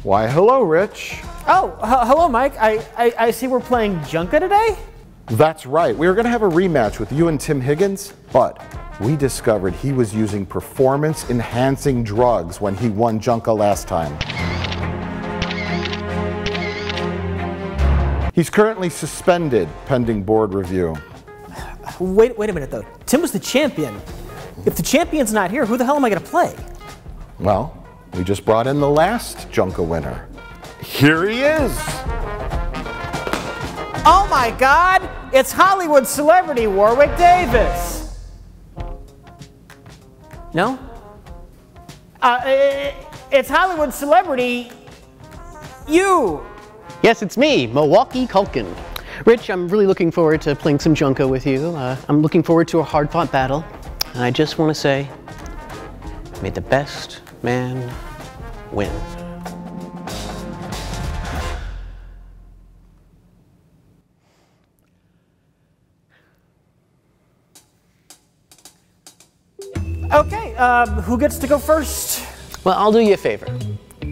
Why, hello, Rich. Oh, hello, Mike. I see we're playing Junka today? That's right. We were going to have a rematch with you and Tim Higgins, but we discovered he was using performance-enhancing drugs when he won Junka last time. He's currently suspended pending board review. Wait a minute, though. Tim was the champion. If the champion's not here, who the hell am I going to play? Well, we just brought in the last Junka winner. Here he is. Oh my God! It's Hollywood celebrity Warwick Davis. No? It's Hollywood celebrity you. Yes, it's me, Milwaukee Culkin. Rich, I'm really looking forward to playing some Junka with you. I'm looking forward to a hard-fought battle. And I just want to say, may the best man win. Okay, who gets to go first? Well, I'll do you a favor.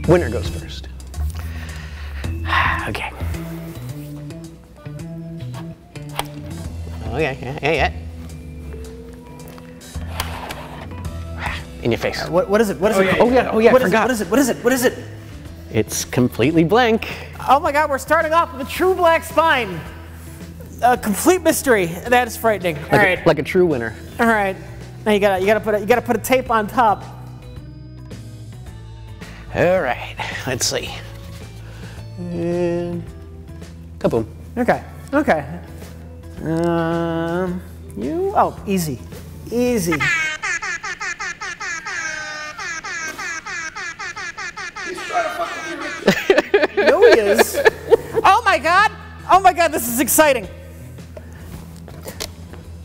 Winner goes first. Okay. Okay, yeah. In your face. What is it? What is it? Oh yeah, I forgot. What is it? It's completely blank. Oh my God, we're starting off with a true black spine. A complete mystery. That is frightening. All right. Like a true winner. All right. Now you gotta put a tape on top. All right. Let's see. And kaboom. Okay. Easy. No, he is. Oh my God, this is exciting.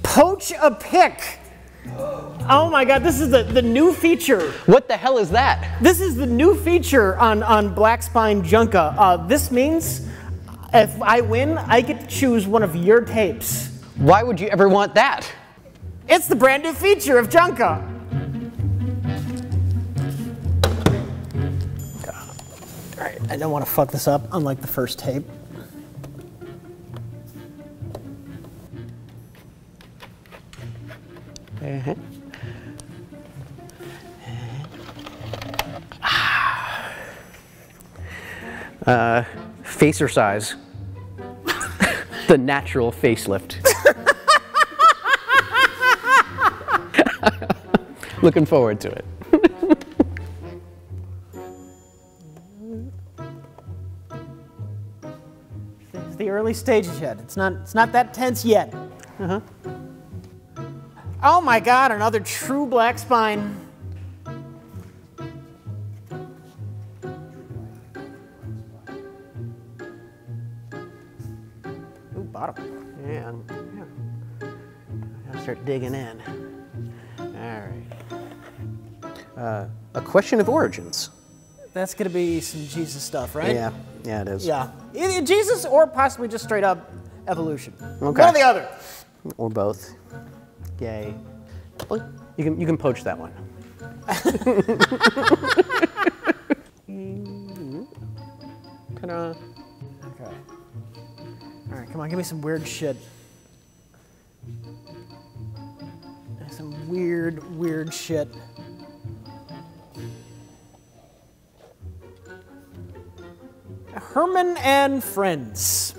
Poach-a-Pick. Oh my God, this is the new feature. What the hell is that? This is the new feature on Black Spine Junka. This means if I win, I get to choose one of your tapes. Why would you ever want that? It's the brand new feature of Junka. All right, I don't want to fuck this up, unlike the first tape. Facer size. The natural facelift. Looking forward to it. It's the early stages yet. It's not that tense yet. Oh my God, another true black spine. Ooh, bottom. Yeah. I'll start digging in. All right. A question of origins. That's gonna be some Jesus stuff, right? Yeah, it is. Yeah, either Jesus or possibly just straight up evolution. Okay. One or the other. Or both. Yay. Well, you can poach that one. Ta-da. Okay. All right, come on, give me some weird shit. Some weird shit. Herman and Friends.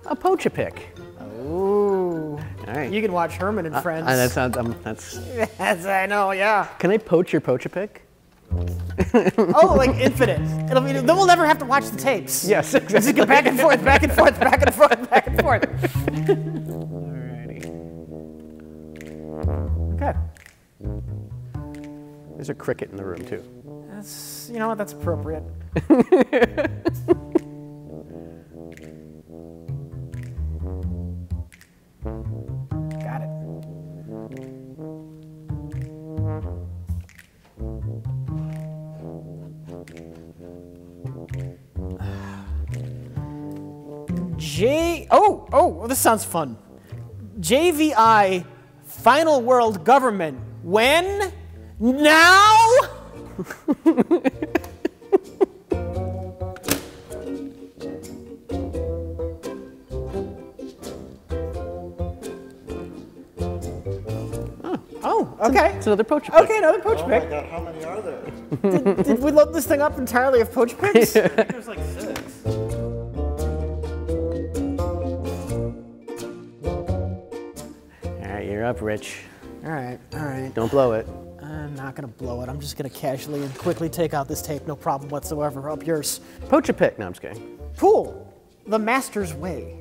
A Poach-a-Pick. Ooh. All right. You can watch Herman and Friends. That sounds, that's... Yes, I know, yeah. Can I poach your Poach-a-Pick? Oh, like infinite. Then we'll never have to watch the tapes. Yes, exactly. Just go back and forth, back and forth, back and forth, back and forth. Alrighty. Okay. There's a cricket in the room, too. That's, you know what, that's appropriate. Got it. Oh, this sounds fun. JVI Final World Government. When? Now? Oh, okay. It's another Poach-a-Pick. Okay, another Poach-a-Pick. Oh my god, how many are there? Did we load this thing up entirely of Poach-a-Picks? I think there's like 6. All right, you're up, Rich. All right, all right. Don't blow it. I'm not gonna blow it. I'm just gonna casually and quickly take out this tape. No problem whatsoever. Up yours. Poach-a-Pick. No, I'm just kidding. Pool, the master's way.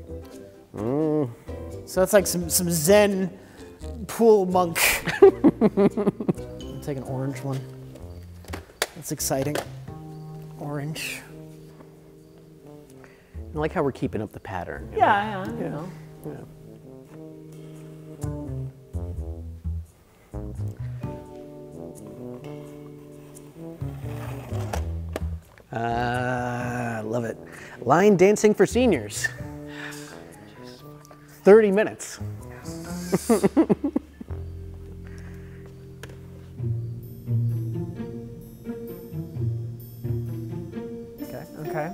So it's like some Zen pool monk. I'll take an orange one. That's exciting. Orange. I like how we're keeping up the pattern. Yeah, you know. Yeah. I love it. Line dancing for seniors. 30 minutes. Okay.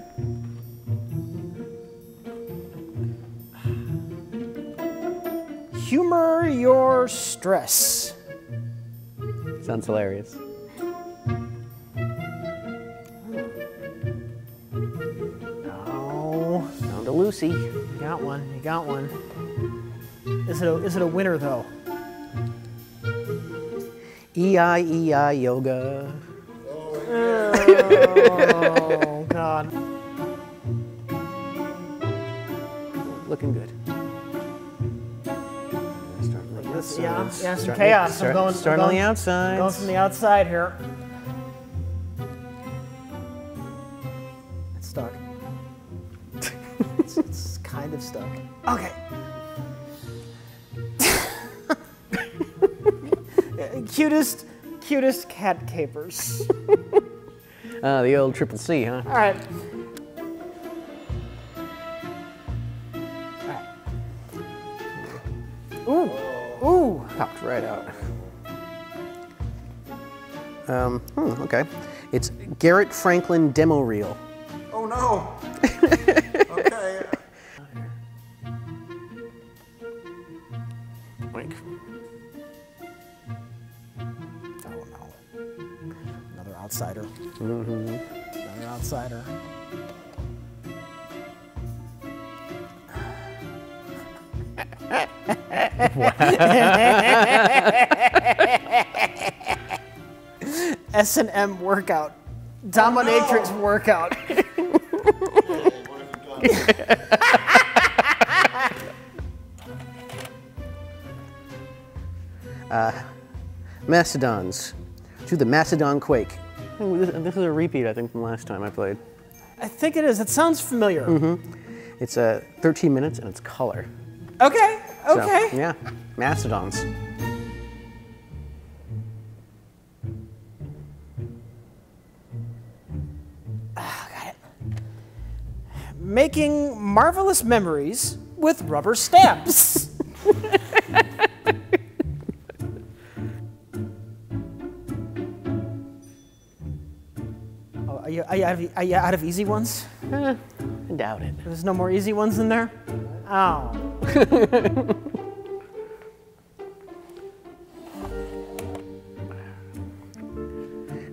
Humor your stress. Sounds hilarious. Oh, Down to Lucy. you got one. You got one. Is it a winner though? E-I-E-I yoga. Oh God. Looking good. Yeah, some chaos. Starting on the outside. Going from the outside here. It's stuck. it's kind of stuck. Okay. Cutest cat capers. The old triple C, huh? All right. Ooh. Ooh. Popped right out. Okay. It's Garrett Franklin demo reel. Oh no! Okay. Mike. Oh no. Another outsider. Another outsider. S&M workout. Dominatrix workout. Mastodons. To the Mastodon Quake. This is a repeat, I think, from last time I played. I think it is. It sounds familiar. It's 13 minutes and it's color. Okay. Okay. So, yeah, Mastodons. Got it. Making marvelous memories with rubber stamps. Oh, are you out of easy ones? I doubt it. There's no more easy ones in there? Oh.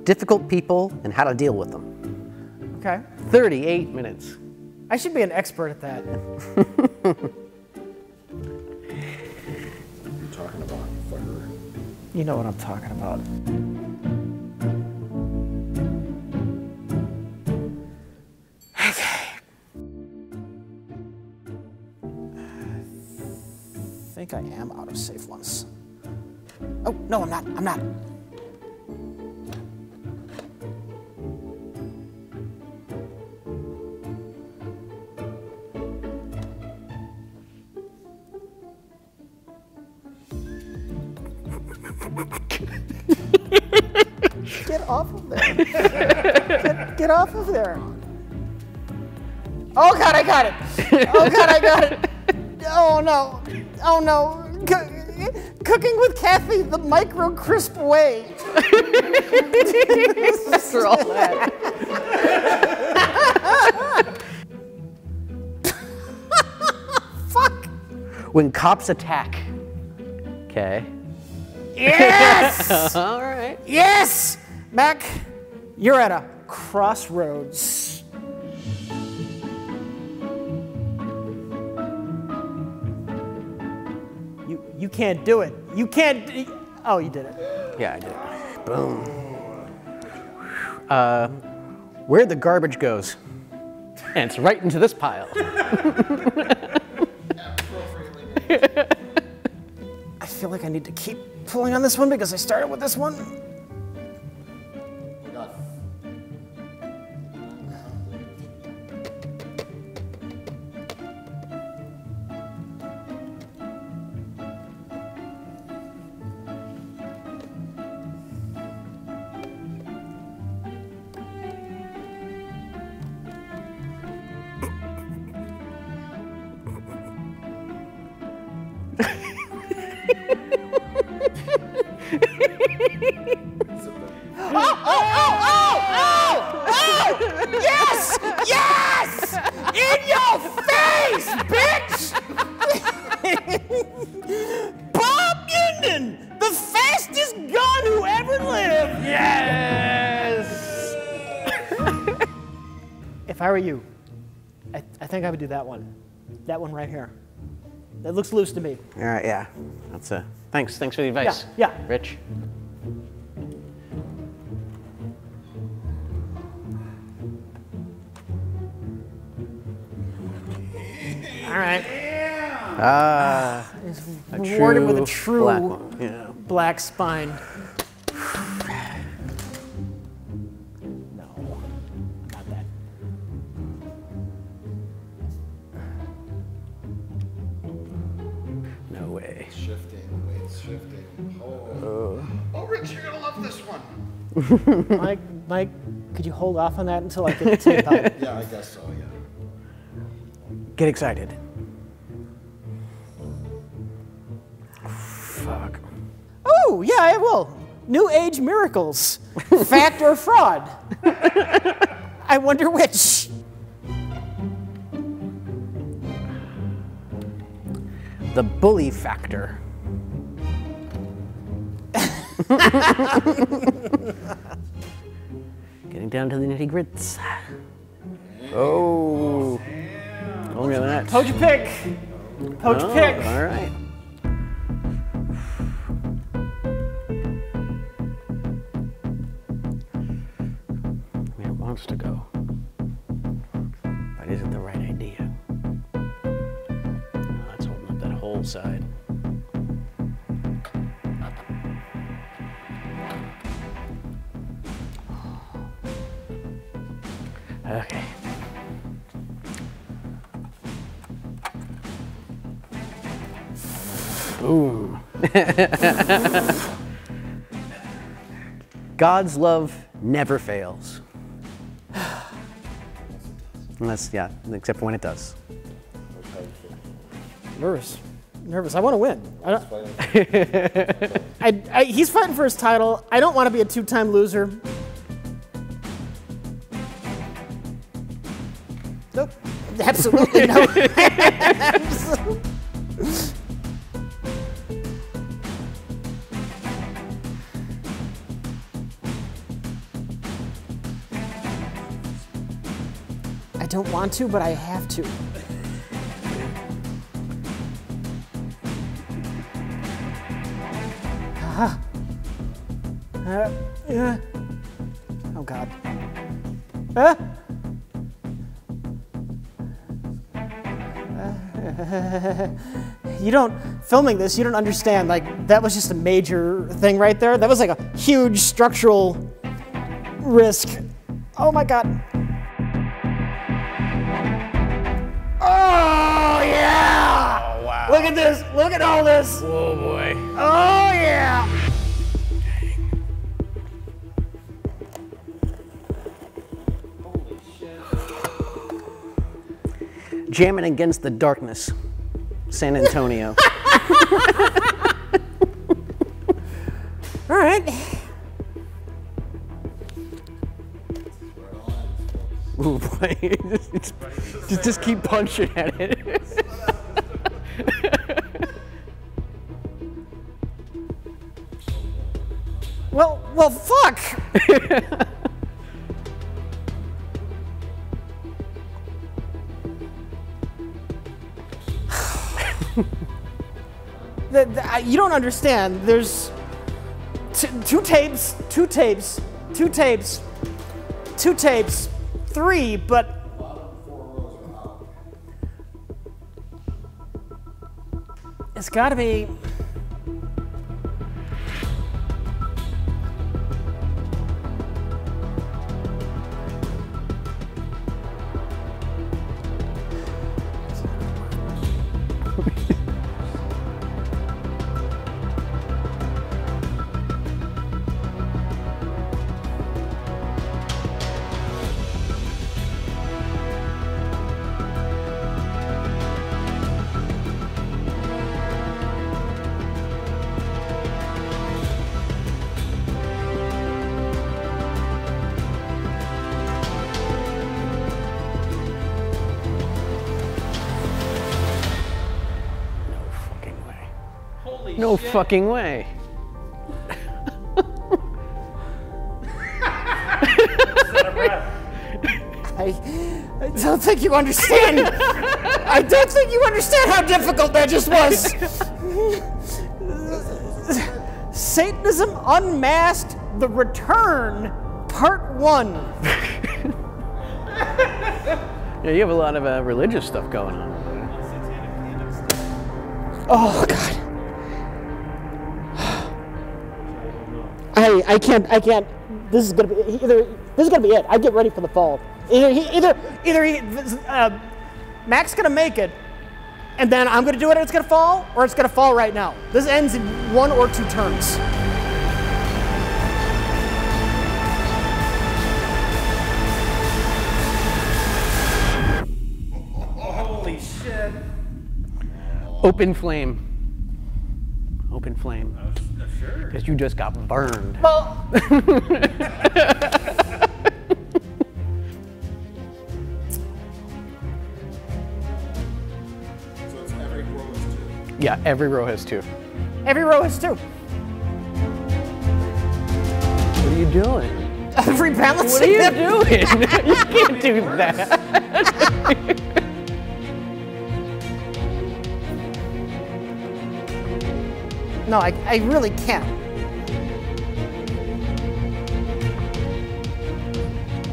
Difficult people and how to deal with them. Okay. 38 minutes. I should be an expert at that. You're talking about fire. You know what I'm talking about. Okay. I think I am out of safe ones. Oh, no, I'm not. I'm not. Get off of there. Get off of there. Oh God, I got it. Oh God, I got it. Oh no. Oh no. Cooking with Kathy the micro crisp way. After all that. Fuck. When cops attack. Okay. Yes! All right. Yes! Mac, you're at a crossroads. You can't do it. You can't. Oh, you did it. Yeah, I did. Boom. Where the garbage goes. And it's right into this pile. I feel like I need to keep pulling on this one because I started with this one. Yes! Yes! In your face, bitch! Bob Union, the fastest gun who ever lived! Yes! If I were you, I think I would do that one. That one right here. That looks loose to me. All right, yeah. That's thanks for the advice. Yeah. Rich. All right. Rewarded with a true black one. Yeah. black spine. No, not that. No way. Shifting, weights shifting. Oh, Rich, you're gonna love this one. Mike, could you hold off on that until I get to the top? Yeah, I guess so, yeah. Get excited. Fuck. Oh, yeah, I will. New Age miracles. Fact or fraud? I wonder which. The bully factor. Getting down to the nitty grits. Oh. Look at that. Poach-a-Pick. Poach-a-Pick. All right. Where it wants to go. But is it the right idea? Oh, that's holding up that whole side. Okay. Boom. God's love never fails. Unless, yeah, except for when it does. Nervous. I want to win. He's fighting for his title. I don't want to be a two-time loser. Nope. Absolutely no. I don't want to, but I have to. Oh God. You don't, filming this, you don't understand, like, that was just a major thing right there. That was like a huge structural risk. Oh my God. Oh yeah! Oh wow. Look at this, look at all this. Oh boy. Oh yeah! Jamming against the darkness, San Antonio. Ooh, boy. just keep punching at it. Well, fuck. You don't understand. There's two tapes, 3, but it's got to be. No fucking way. I don't think you understand. I don't think you understand how difficult that just was. Satanism Unmasked: The Return, Part 1. Yeah, you have a lot of religious stuff going on. Oh God. I can't. This is gonna be it. I get ready for the fall. Either Mack's gonna make it, and then I'm gonna do it and it's gonna fall, or it's gonna fall right now. This ends in 1 or 2 turns. Holy shit. Open flame. Open flame. Sure. Because you just got burned. Well, So it's every row is 2. Yeah, every row has 2. every row has 2. What are you doing? Rebalancing. What are you doing? You can't do that. No, I really can't.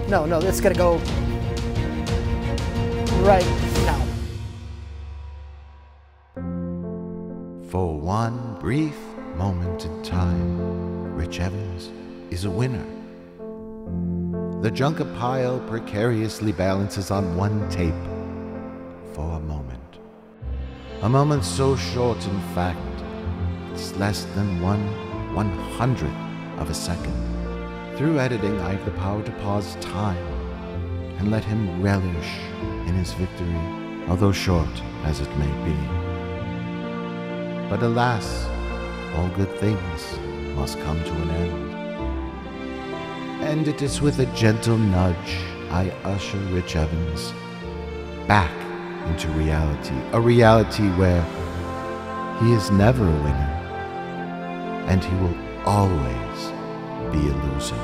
No, it's gonna go right now. For one brief moment in time, Rich Evans is a winner. The Junka pile precariously balances on one tape for a moment. A moment so short, in fact, it's less than 1/100th of a second. Through editing, I have the power to pause time and let him relish in his victory, although short as it may be. But alas, all good things must come to an end. And it is with a gentle nudge I usher Rich Evans back into reality, a reality where he is never a winner, and he will always be a loser.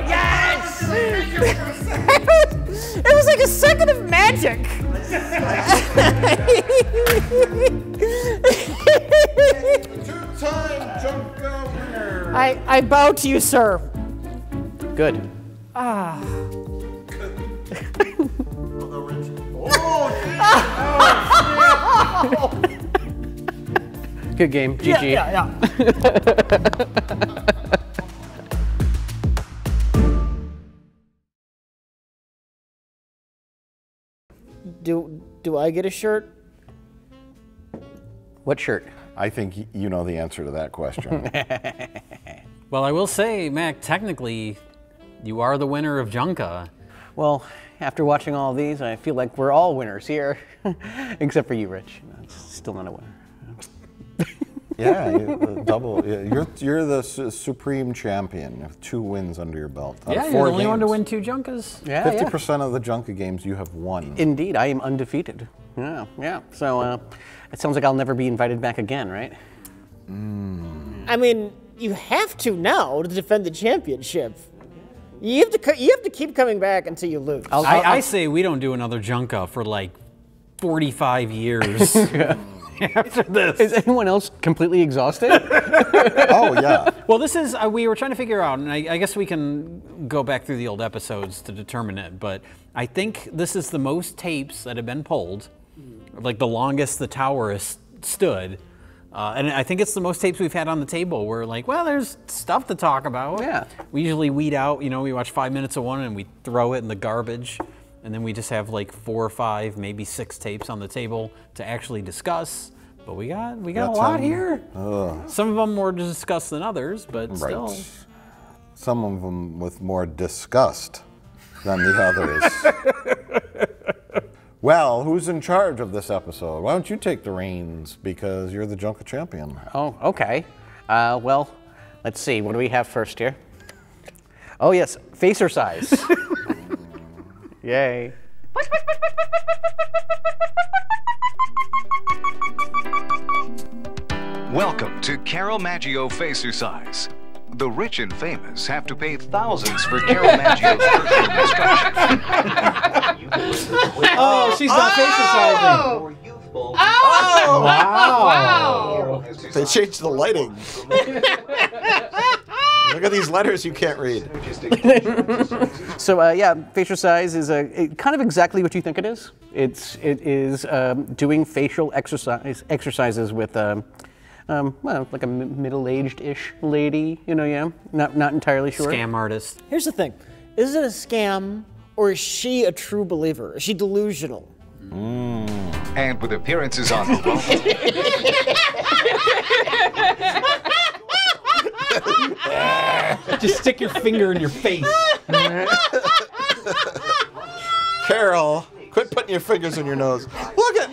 Yes! It was like a second of magic. Two-time Junka winner. I bow to you, sir. Good. Although Rich. Good game. GG. Yeah. Do I get a shirt? What shirt? I think you know the answer to that question. Well, I will say, Mac, technically, you are the winner of Junka. Well, after watching all of these, I feel like we're all winners here. Except for you, Rich. That's still not a winner. Yeah, double. Yeah, you're the supreme champion. You have 2 wins under your belt. Yeah, you're the only one to win 2 Junkas. Yeah, 50% of the Junka games you have won. Indeed, I am undefeated. Yeah, yeah. So it sounds like I'll never be invited back again, right? I mean, you have to now to defend the championship. You have to keep coming back until you lose. I say we don't do another Junka for like 45 years. After this. Is anyone else completely exhausted? Oh, yeah. Well, this is, we were trying to figure out, and I guess we can go back through the old episodes to determine it, but I think this is the most tapes that have been pulled, like the longest the tower has stood. And I think it's the most tapes we've had on the table. We're like, well, there's stuff to talk about. Yeah. We usually weed out, we watch 5 minutes of one and we throw it in the garbage. And then we just have like 4 or 5, maybe 6 tapes on the table to actually discuss. But we got a lot here. Some of them more to discuss than others, but still. Some of them with more disgust than the others. Well, who's in charge of this episode? Why don't you take the reins, because you're the Junka champion. Oh, okay. Well, let's see. What do we have first here? Oh, yes. Facer size. Yay. Welcome to Carol Maggio Facer-Size. The rich and famous have to pay thousands for Carol Maggio's personal instruction. Oh, she's not facer-sizing. More youthful. Oh, Wow. They changed the lighting. Look at these letters you can't read. So yeah, facial size is kind of exactly what you think it is. It is doing facial exercises with well, like a middle-aged-ish lady, yeah. Not entirely sure. Scam artist. Here's the thing. Is it a scam or is she a true believer? Is she delusional? And with appearances on the Just stick your finger in your face. Carol, quit putting your fingers in your nose. Look at.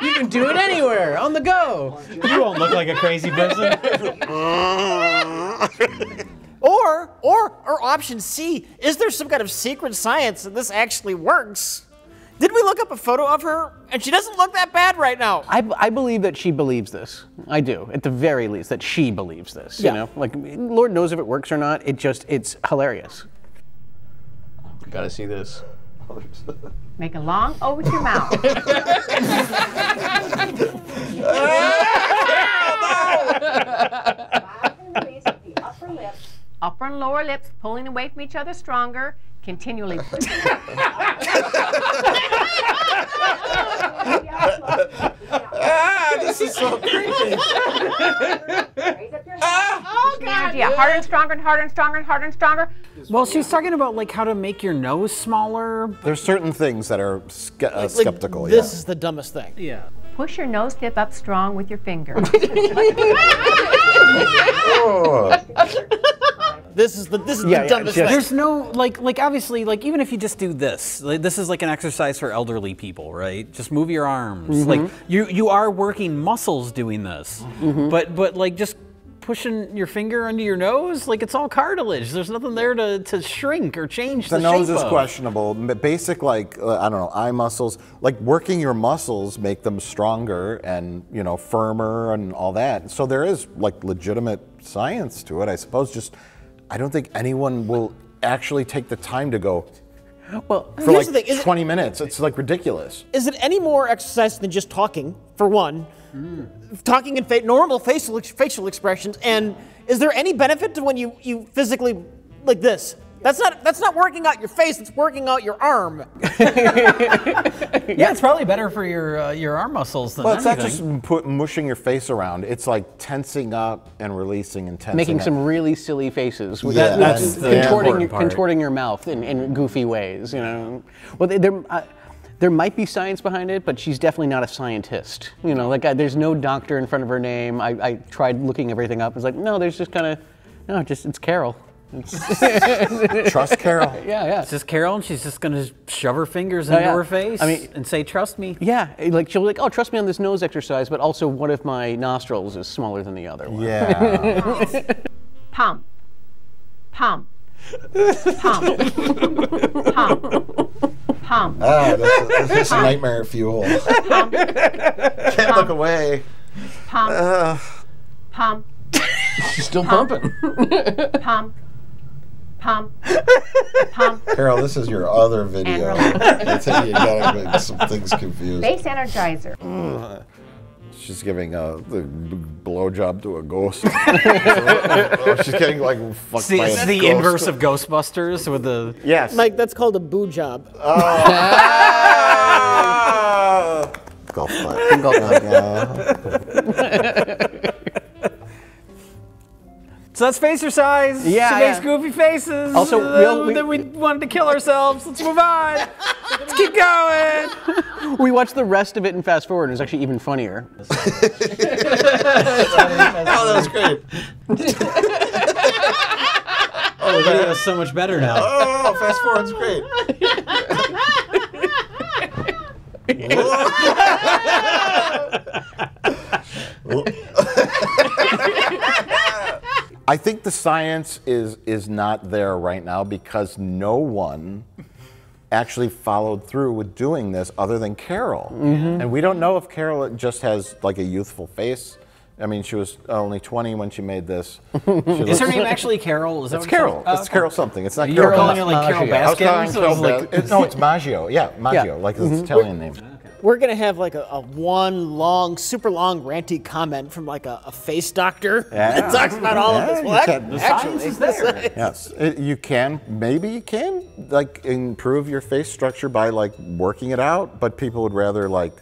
You can do it anywhere, on the go. You won't look like a crazy person. Or option C, is there some kind of secret science that this actually works? Did we look up a photo of her? And she doesn't look that bad right now. I believe that she believes this. I do, at the very least, that she believes this. Yeah. You know, like Lord knows if it works or not. It's hilarious. Gotta see this. Make a long O with your mouth. Upper and lower lips pulling away from each other stronger. Continually. This is so creepy. Oh, God. Yeah, harder and stronger and harder and stronger and harder and stronger. Well, she's talking about like how to make your nose smaller. There's certain things that are skeptical. This is the dumbest thing. Yeah. Push your nose tip up strong with your finger. This is the dumbest thing. There's no like obviously like even if you just do this, like, this is like an exercise for elderly people, right? Just move your arms. Like you are working muscles doing this, but like just pushing your finger under your nose, like it's all cartilage. There's nothing there to shrink or change the shape of. The nose is questionable. Basic like I don't know, eye muscles, like working your muscles make them stronger and firmer and all that. So there is like legitimate science to it, I suppose. Just I don't think anyone will actually take the time to go. Well, for like 20 minutes. It's like ridiculous. Is it any more exercise than just talking, for one? Talking in normal facial expressions, and is there any benefit to when you physically like this? That's not working out your face. It's working out your arm. Yeah, it's probably better for your arm muscles than Well, it's anything. not just mushing your face around. It's like tensing up and releasing and tensing. making up. some really silly faces. Yeah, that's the important part. Contorting your mouth in goofy ways. Well, there might be science behind it, but she's definitely not a scientist. There's no doctor in front of her name. I tried looking everything up. It's like, no, there's just kind of, no, it's Carol. Trust Carol. Yeah. It's just Carol, and she's just gonna shove her fingers into her face and say, "Trust me." Yeah, like she'll be like, "Oh, trust me on this nose exercise," but also, what if my nostrils is smaller than the other one? Yeah. Pump. Pump. Pump. Pump. Pump. Oh, this is nightmare fuel. Pump. Can't look away. Pump. Pump. She's still pumping. Pump. Pump. Pump. Carol, this is your other video. I think you gotta make some things confused. Face energizer. She's giving a blowjob to a ghost. She's getting like fucked See, by it's a the ghost. inverse of Ghostbusters with the. Yes. Mike, that's called a boo job. Golf clap. So that's facercise. Yeah, She makes goofy faces. Also, we wanted to kill ourselves. Let's move on. Let's keep going. We watched the rest of it and fast forward. It was actually even funnier. Oh, that was great. Oh, the video is so much better now. Oh, fast forward's great. I think the science is not there right now because no one actually followed through with doing this other than Carol. And we don't know if Carol just has like a youthful face. I mean, she was only 20 when she made this. Is her name actually Carol? Is that It's what you're Carol. saying? It's Carol something. It's not You Carol. were calling her like Carol I was calling Baskin? Carol So it was like, no, it's Maggio. Yeah, Maggio, like it's Italian name. We're gonna have like a one long, super long, ranty comment from like a face doctor that talks about all of this. you Well, can- actually, is there. Yes, you can. Maybe you can like improve your face structure by like working it out, but people would rather like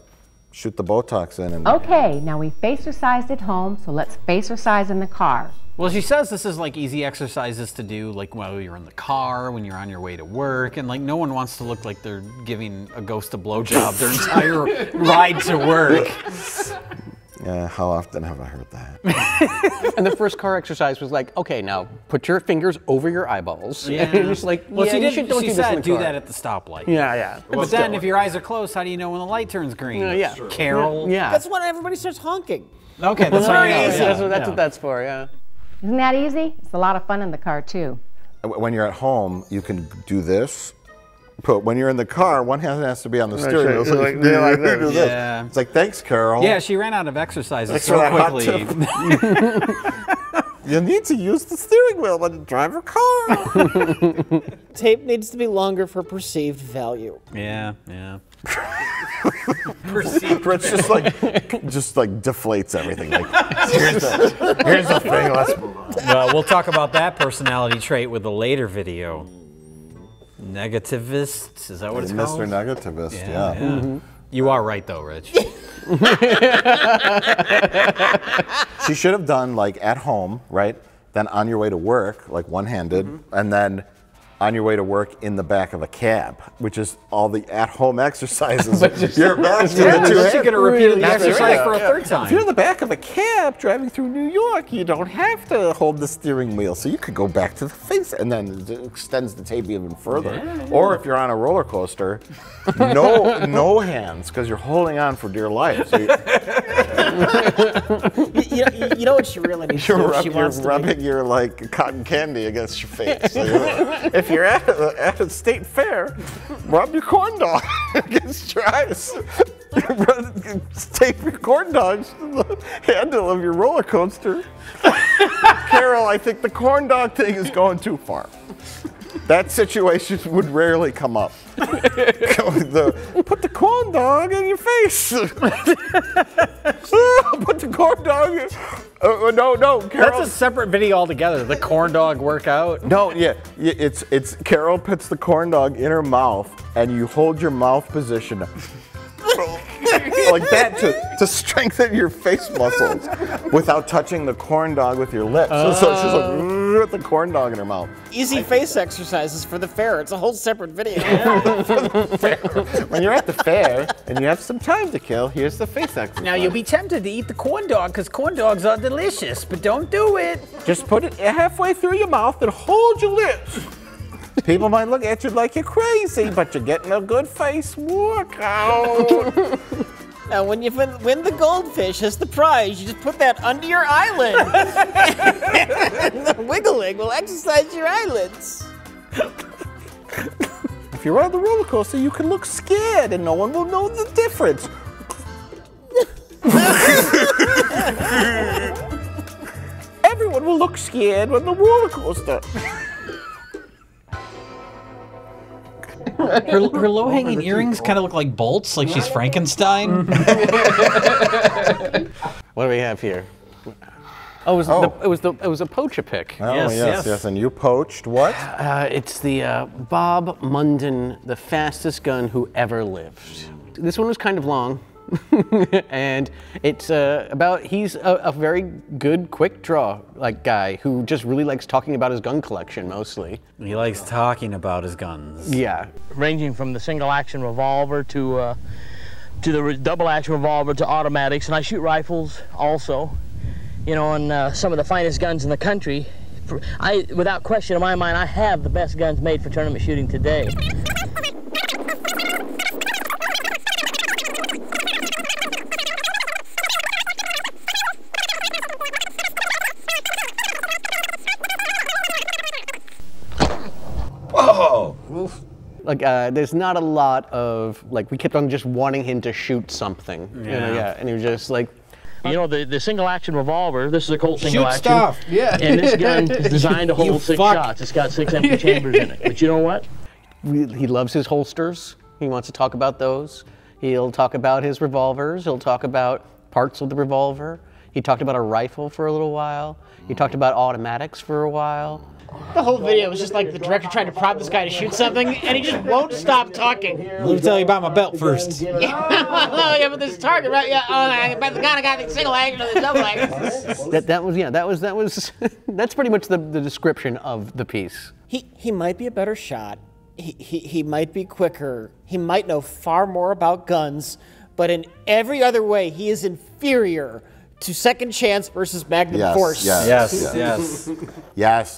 shoot the Botox in. And Okay, now we facercised at home, so let's facercise in the car. Well, she says this is like easy exercises to do, like while you're in the car, when you're on your way to work, and like no one wants to look like they're giving a ghost a blowjob their entire ride to work. yeah, how often have I heard that? And the first car exercise was like, okay, now put your fingers over your eyeballs. Yeah. And you're just like, Well, yeah, she you did. should don't She do this in said the do car. that at the stoplight. Yeah. But then, if your eyes are closed, how do you know when the light turns green? Yeah. Carol. Yeah. that's when everybody starts honking. Okay, that's Very very easy. That's what that's for, yeah. Isn't that easy? It's a lot of fun in the car, too. When you're at home, you can do this. But when you're in the car, one hand has to be on the steering wheel. So like this. Yeah. It's like, thanks, Carol. Yeah, she ran out of exercises Thanks so for that hot quickly. You need to use the steering wheel when you drive your car. Tape needs to be longer for perceived value. Yeah. Rich just like deflates everything. Like, here's the thing. Let's move on. Well, we'll talk about that personality trait with a later video. Negativist, is that what it's called? Mr. Negativist, yeah. You are right though, Rich. She should have done like at home, right? Then on your way to work, like one-handed, and then on your way to work in the back of a cab, which is all the at-home exercises. You're back to the two. She's gonna repeat the exercise Yeah. for a third If you're time. in the back of a cab driving through New York, you don't have to hold the steering wheel, so you could go back to the face, and then it extends the tape even further. Or if you're on a roller coaster, no hands, because you're holding on for dear life. So You know what she really needs to do? She wants you're to be- rubbing your like cotton candy against your face. So if you're at a state fair, rub your corn dog against your eyes. Tape your corn dogs to the handle of your roller coaster. Carol, I think the corn dog thing is going too far. That situation would rarely come up. Put the corn dog in your face. Put the corn dog in. No, Carol. That's a separate video altogether. The corn dog workout. No, yeah, it's Carol puts the corn dog in her mouth, and you hold your mouth position like that to strengthen your face muscles without touching the corn dog with your lips. So she's like. with the corn dog in her mouth. Easy face exercises for the fair. It's a whole separate video. When you're at the fair and you have some time to kill, here's the face exercise. Now you'll be tempted to eat the corn dog because corn dogs are delicious, but don't do it. Just put it halfway through your mouth and hold your lips. People might look at you like you're crazy, but you're getting a good face workout. Now, when you win the goldfish as the prize, you just put that under your eyelid. And the wiggling will exercise your eyelids. If you're on the roller coaster, you can look scared and no one will know the difference. Everyone will look scared on the roller coaster. Her low-hanging earrings kind of look like bolts, like she's Frankenstein. What do we have here? Oh, it was a Poach-a-Pick. Oh, yes. And you poached what? It's the Bob Munden, the fastest gun who ever lived. This one was kind of long. And it's he's a very good quick draw guy who just really likes talking about his gun collection mostly. He likes talking about his guns. Yeah. Ranging from the single action revolver to the double action revolver to automatics, and I shoot rifles also. You know, and some of the finest guns in the country. Without question in my mind, I have the best guns made for tournament shooting today. There's not a lot of, we kept on just wanting him to shoot something. Yeah. You know, and he was just like, you know, the single action revolver, this is a Colt single action. Stuff. Yeah. And this gun is designed to hold 6 shots. It's got 6 empty chambers in it. But you know what? he loves his holsters. He wants to talk about those. He'll talk about his revolvers. He'll talk about parts of the revolver. He talked about a rifle for a little while. He talked about automatics for a while. The whole video was just like the director trying to prod this guy to shoot something, and he just won't stop talking. Let me tell you about my belt first. Yeah, but this target, right? Yeah, but the kind of guy that's single action or the double action. That was that's pretty much the description of the piece. He might be a better shot. He might be quicker. He might know far more about guns, but in every other way, he is inferior to Second Chance versus Magnum Force. Yes.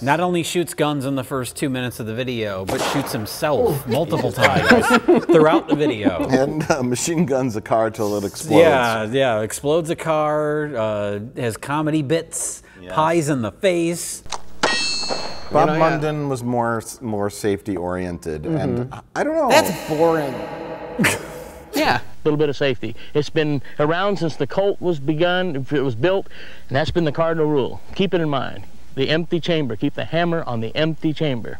Not only shoots guns in the first 2 minutes of the video, but shoots himself multiple times throughout the video. And machine guns a car till it explodes. Yeah, explodes a car, has comedy bits, pies in the face. Bob Munden was more safety oriented, and I don't know. That's boring. Yeah. A little bit of safety. It's been around since the Colt was begun, it was built, and that's been the cardinal rule. Keep it in mind. The empty chamber. Keep the hammer on the empty chamber.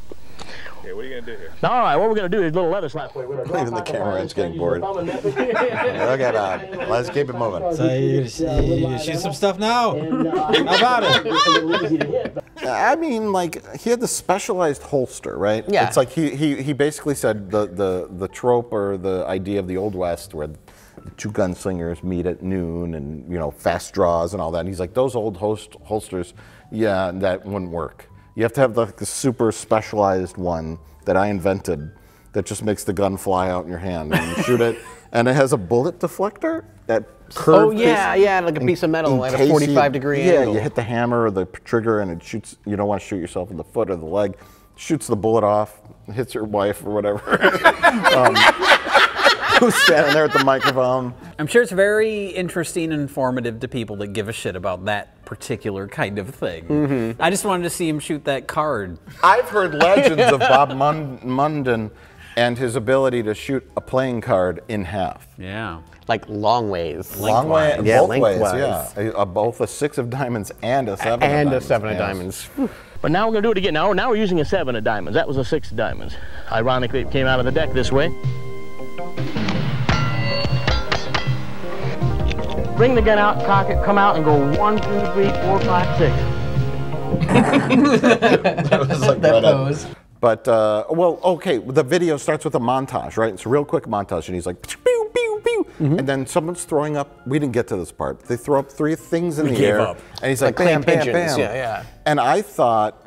Okay, what are you going to do here? All right, what we're going to do is a little lettuce slap. Even the cameraman's getting bored. Okay, Bob. Let's keep it moving. So you shoot some stuff now? How about it? I mean, he had the specialized holster, right? Yeah. It's like he basically said the trope or the idea of the Old West where two gunslingers meet at noon and, fast draws and all that. And he's like, those old holsters, yeah, that wouldn't work. You have to have the super specialized one that I invented that just makes the gun fly out in your hand and you shoot it. And it has a bullet deflector that curved like a piece of metal at a 45-degree angle. Yeah, you hit the hammer or the trigger and it shoots. You don't want to shoot yourself in the foot or the leg. Shoots the bullet off, hits your wife or whatever. Who's standing there at the microphone? I'm sure it's very interesting and informative to people that give a shit about that particular kind of thing. Mm-hmm. I just wanted to see him shoot that card. I've heard legends of Bob Munden and his ability to shoot a playing card in half. Yeah. Like long ways. Long way, Yeah, both lengthwise. ways, yeah. Both a 6 of diamonds and a 7 of diamonds. And a 7 of diamonds. But now we're going to do it again. Now we're using a 7 of diamonds. That was a 6 of diamonds. Ironically, it came out of the deck this way. Bring the gun out, cock it, come out, and go 1, 2, 3, 4, 5, 6. That was like that pose. But, okay, the video starts with a montage, right? It's a real quick montage, and he's like, pew, pew, pew. Mm-hmm. And then someone's throwing up, we didn't get to this part, they throw up 3 things in the air. And he's like, bam, bam, bam. Yeah. And I thought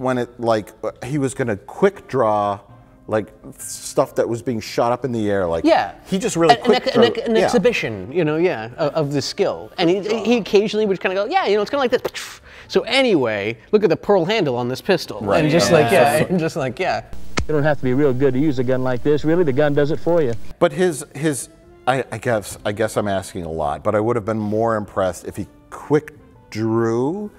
when it like he was gonna quick draw like stuff that was being shot up in the air, like he just really an exhibition, you know, of the skill, and he occasionally would kind of go, you know, it's kind of like this. So anyway, look at the pearl handle on this pistol, and just and just like You don't have to be real good to use a gun like this. Really, the gun does it for you. But I guess I'm asking a lot, but I would have been more impressed if he quick drew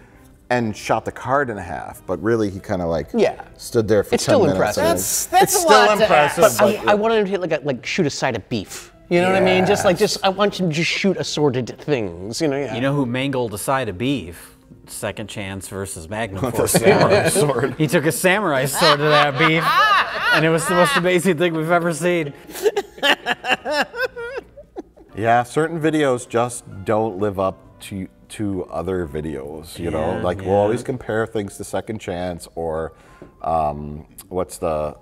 and shot the card in half, but really he kind of like stood there for 10 minutes. That's it's still impressive. But I wanted him to hit like shoot a side of beef. You know what I mean? Just I want him to just shoot assorted things. You know? You know who mangled a side of beef? Second Chance versus Magnum With a samurai sword. He took a samurai sword to that beef, and it was the most amazing thing we've ever seen. Yeah, certain videos just don't live up to other videos, you know? Like we'll always compare things to Second Chance or what's the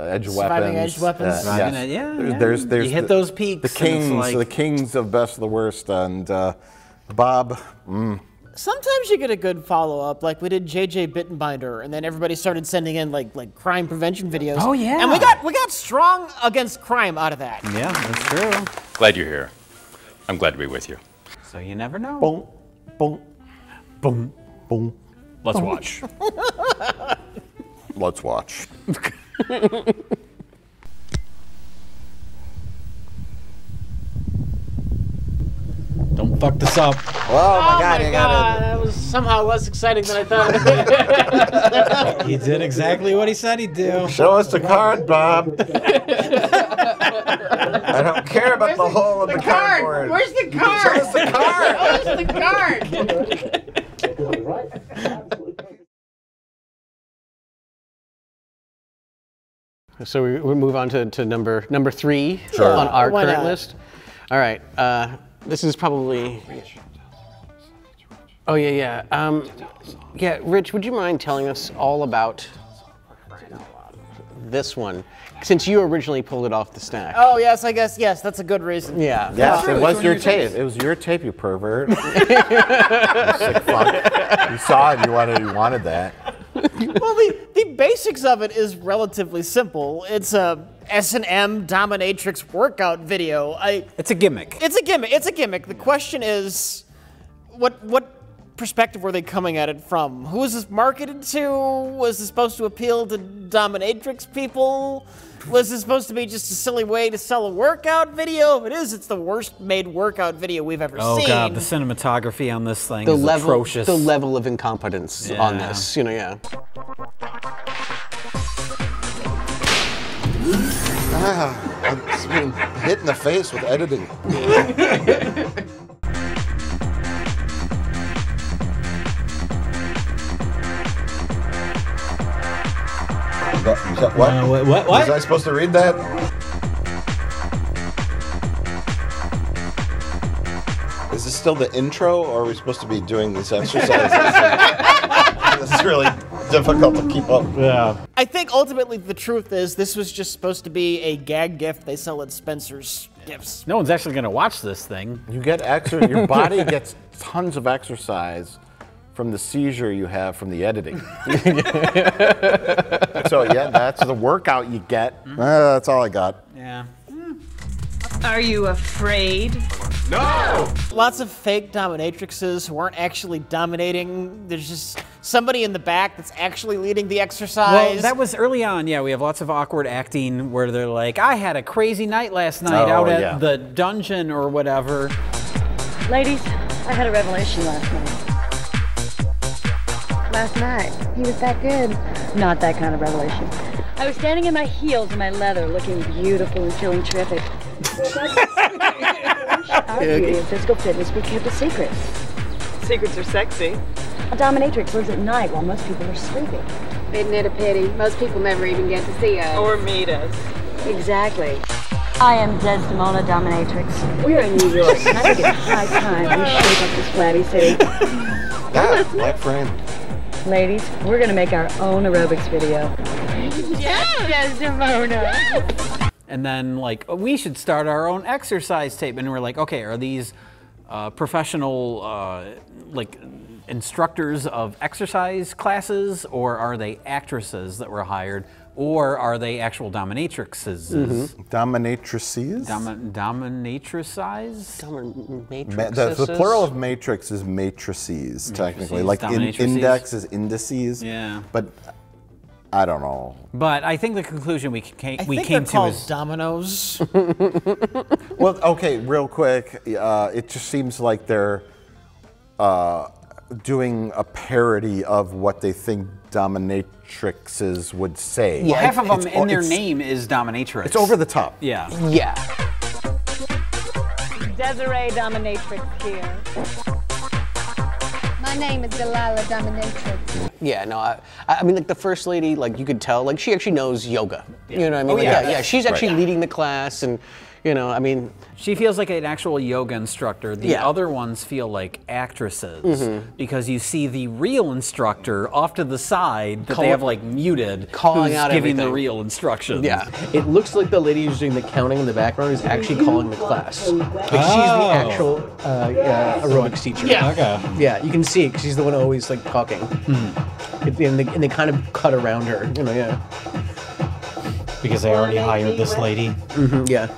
edge Surviving weapons. Edge weapons. There's you hit those peaks. The kings of best of the worst, and Bob. Sometimes you get a good follow-up, like we did JJ Bittenbinder, and then everybody started sending in like crime prevention videos. Oh yeah. And we got strong against crime out of that. Yeah, that's true. Glad you're here. I'm glad to be with you. So you never know. Boom, boom, boom, boom. Let's watch. Let's watch. Don't fuck this up. Oh my God! That was somehow less exciting than I thought. He did exactly what he said he'd do. Show us the card, Bob. I don't care about the hole in the cardboard. Where's the card? Show us the card. Where's the card? So we move on to number 3 Sure. on our Why current not? list. All right, this is probably. Oh yeah. Rich, would you mind telling us all about this one, since you originally pulled it off the stack? Oh yes, I guess yes. That's a good reason. Yeah. Yes, it was your tape. It was your tape, you pervert. You sick fuck. You saw it. You wanted that. Well, the basics of it is relatively simple. It's a S&M dominatrix workout video. It's a gimmick. It's a gimmick. It's a gimmick. The question is, what perspective were they coming at it from? Who was this marketed to? Was this supposed to appeal to dominatrix people? Was this supposed to be just a silly way to sell a workout video? If it is, it's the worst made workout video we've ever seen. Oh God, the cinematography on this thing is atrocious. The level of incompetence on this, yeah. I'm being hit in the face with editing. What? What? Was I supposed to read that? Is this still the intro, or are we supposed to be doing these exercises? This is really difficult to keep up. Yeah. I think ultimately the truth is this was just supposed to be a gag gift they sell at Spencer's Gifts. No one's actually going to watch this thing. You get exercise. Your body gets tons of exercise from the seizure you have from the editing. So yeah, that's the workout you get. That's all I got. Yeah. Are you afraid? No! Lots of fake dominatrixes who aren't actually dominating. There's just somebody in the back that's actually leading the exercise. Well, that was early on, yeah. We have lots of awkward acting where they're like, I had a crazy night last night out at the dungeon or whatever. Ladies, I had a revelation last night. Last night, he was that good. Not that kind of revelation. I was standing in my heels and my leather, looking beautiful and feeling terrific. Our beauty and physical fitness, we kept a secret. Secrets are sexy. A dominatrix lives at night while most people are sleeping. Isn't it a pity? Most people never even get to see us. Or meet us. Exactly. I am Desdemona Dominatrix. We're in New York, and I think it's high time we shake up this flabby city. Yeah, black frame. Ladies, we're gonna make our own aerobics video. Yes, Desdemona! And then, like, we should start our own exercise tape. And we're like, okay, are these professional, like, instructors of exercise classes, or are they actresses that were hired, or are they actual dominatrixes? Dominatrices? Dominatricize? The plural of matrix is matrices, technically. Like index is indices. Yeah. But I don't know. But I think the conclusion we came to called is dominoes. Well, okay, real quick. It just seems like they're doing a parody of what they think dominatrixes would say. Yeah, half of them in their name is dominatrix. It's over the top. Yeah. Yeah. Desiree Dominatrix here. My name is Delilah Dominatrix. Yeah, no, I mean, like the first lady, like you could tell, like she actually knows yoga. Yeah. You know what I mean? Oh, Like, yeah. yeah, she's actually leading the class, and you know, I mean, she feels like an actual yoga instructor. The other ones feel like actresses because you see the real instructor off to the side that they have like muted, calling who's out giving everything. the real instructions. Yeah, it looks like the lady who's doing the counting in the background is actually calling the class. Like she's the actual aerobics teacher. Yeah. Okay. Yeah, you can see it 'cause she's the one always like talking. And they kind of cut around her, you know, yeah. Because they already hired this lady. Yeah.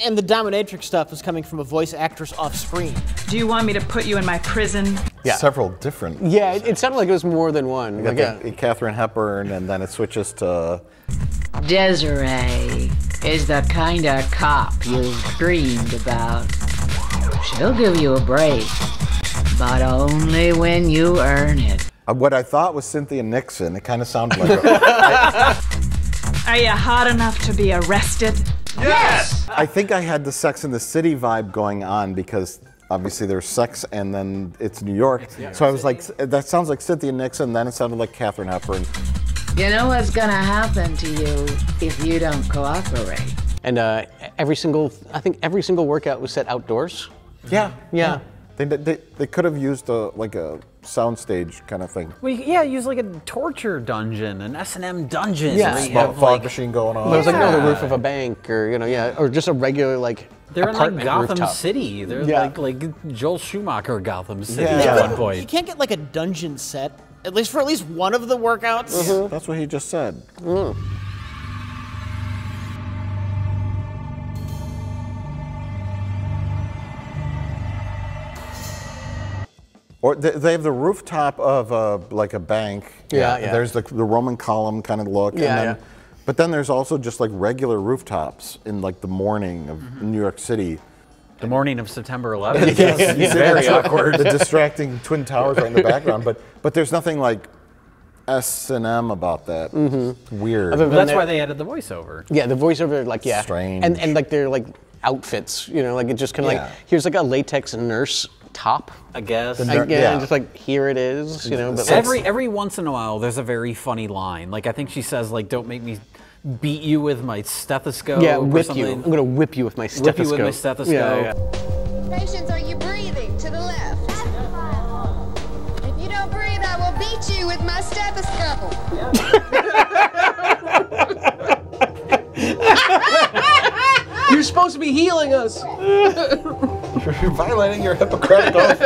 And the dominatrix stuff is coming from a voice actress off screen. Do you want me to put you in my prison? Yeah. Several different. Yeah, it sounded like it was more than one. You got Like, the Katharine Hepburn, and then it switches to Desiree is the kind of cop you've dreamed about. She'll give you a break, but only when you earn it. what I thought was Cynthia Nixon. It kind of sounded like a, Are you hot enough to be arrested? Yes! I think I had the Sex and the City vibe going on because obviously there's sex and then it's New York. So I was like, that sounds like Cynthia Nixon, then it sounded like Katharine Hepburn. You know what's gonna happen to you if you don't cooperate. and I think every single workout was set outdoors. Yeah. Yeah. They could have used like a soundstage kind of thing. Well, yeah, use like a torture dungeon, an S&M dungeon. Yeah. where you Small have, fog like, machine going on. There was like on the roof of a bank, or or just a regular like they're in like apartment Gotham rooftop. City. They're like Joel Schumacher Gotham City Yeah. at one point. You can't get like a dungeon set, at least for at least one of the workouts. That's what he just said. Or they have the rooftop of like a bank. Yeah, yeah. There's the Roman column kind of look. Yeah, and then, but then there's also just like regular rooftops in like the morning of New York City. The morning of September 11th. It's very awkward. The distracting Twin Towers right in the background, but there's nothing like S&M about that. Weird. Other than That's that- why they added the voiceover. Yeah, the voiceover, like, yeah. Strange. And like their like outfits, like it just kind of like, here's like a latex nurse top. I guess. And just like, here it is, but every once in a while, there's a very funny line. Like I think she says, like, "Don't make me beat you with my stethoscope." yeah, or whip something. you. I'm gonna whip you with my stethoscope. Whip you with my stethoscope. Yeah. Patients, are you breathing? To the left. If you don't breathe, I will beat you with my stethoscope. You're supposed to be healing us. You're violating your Hippocratic oath.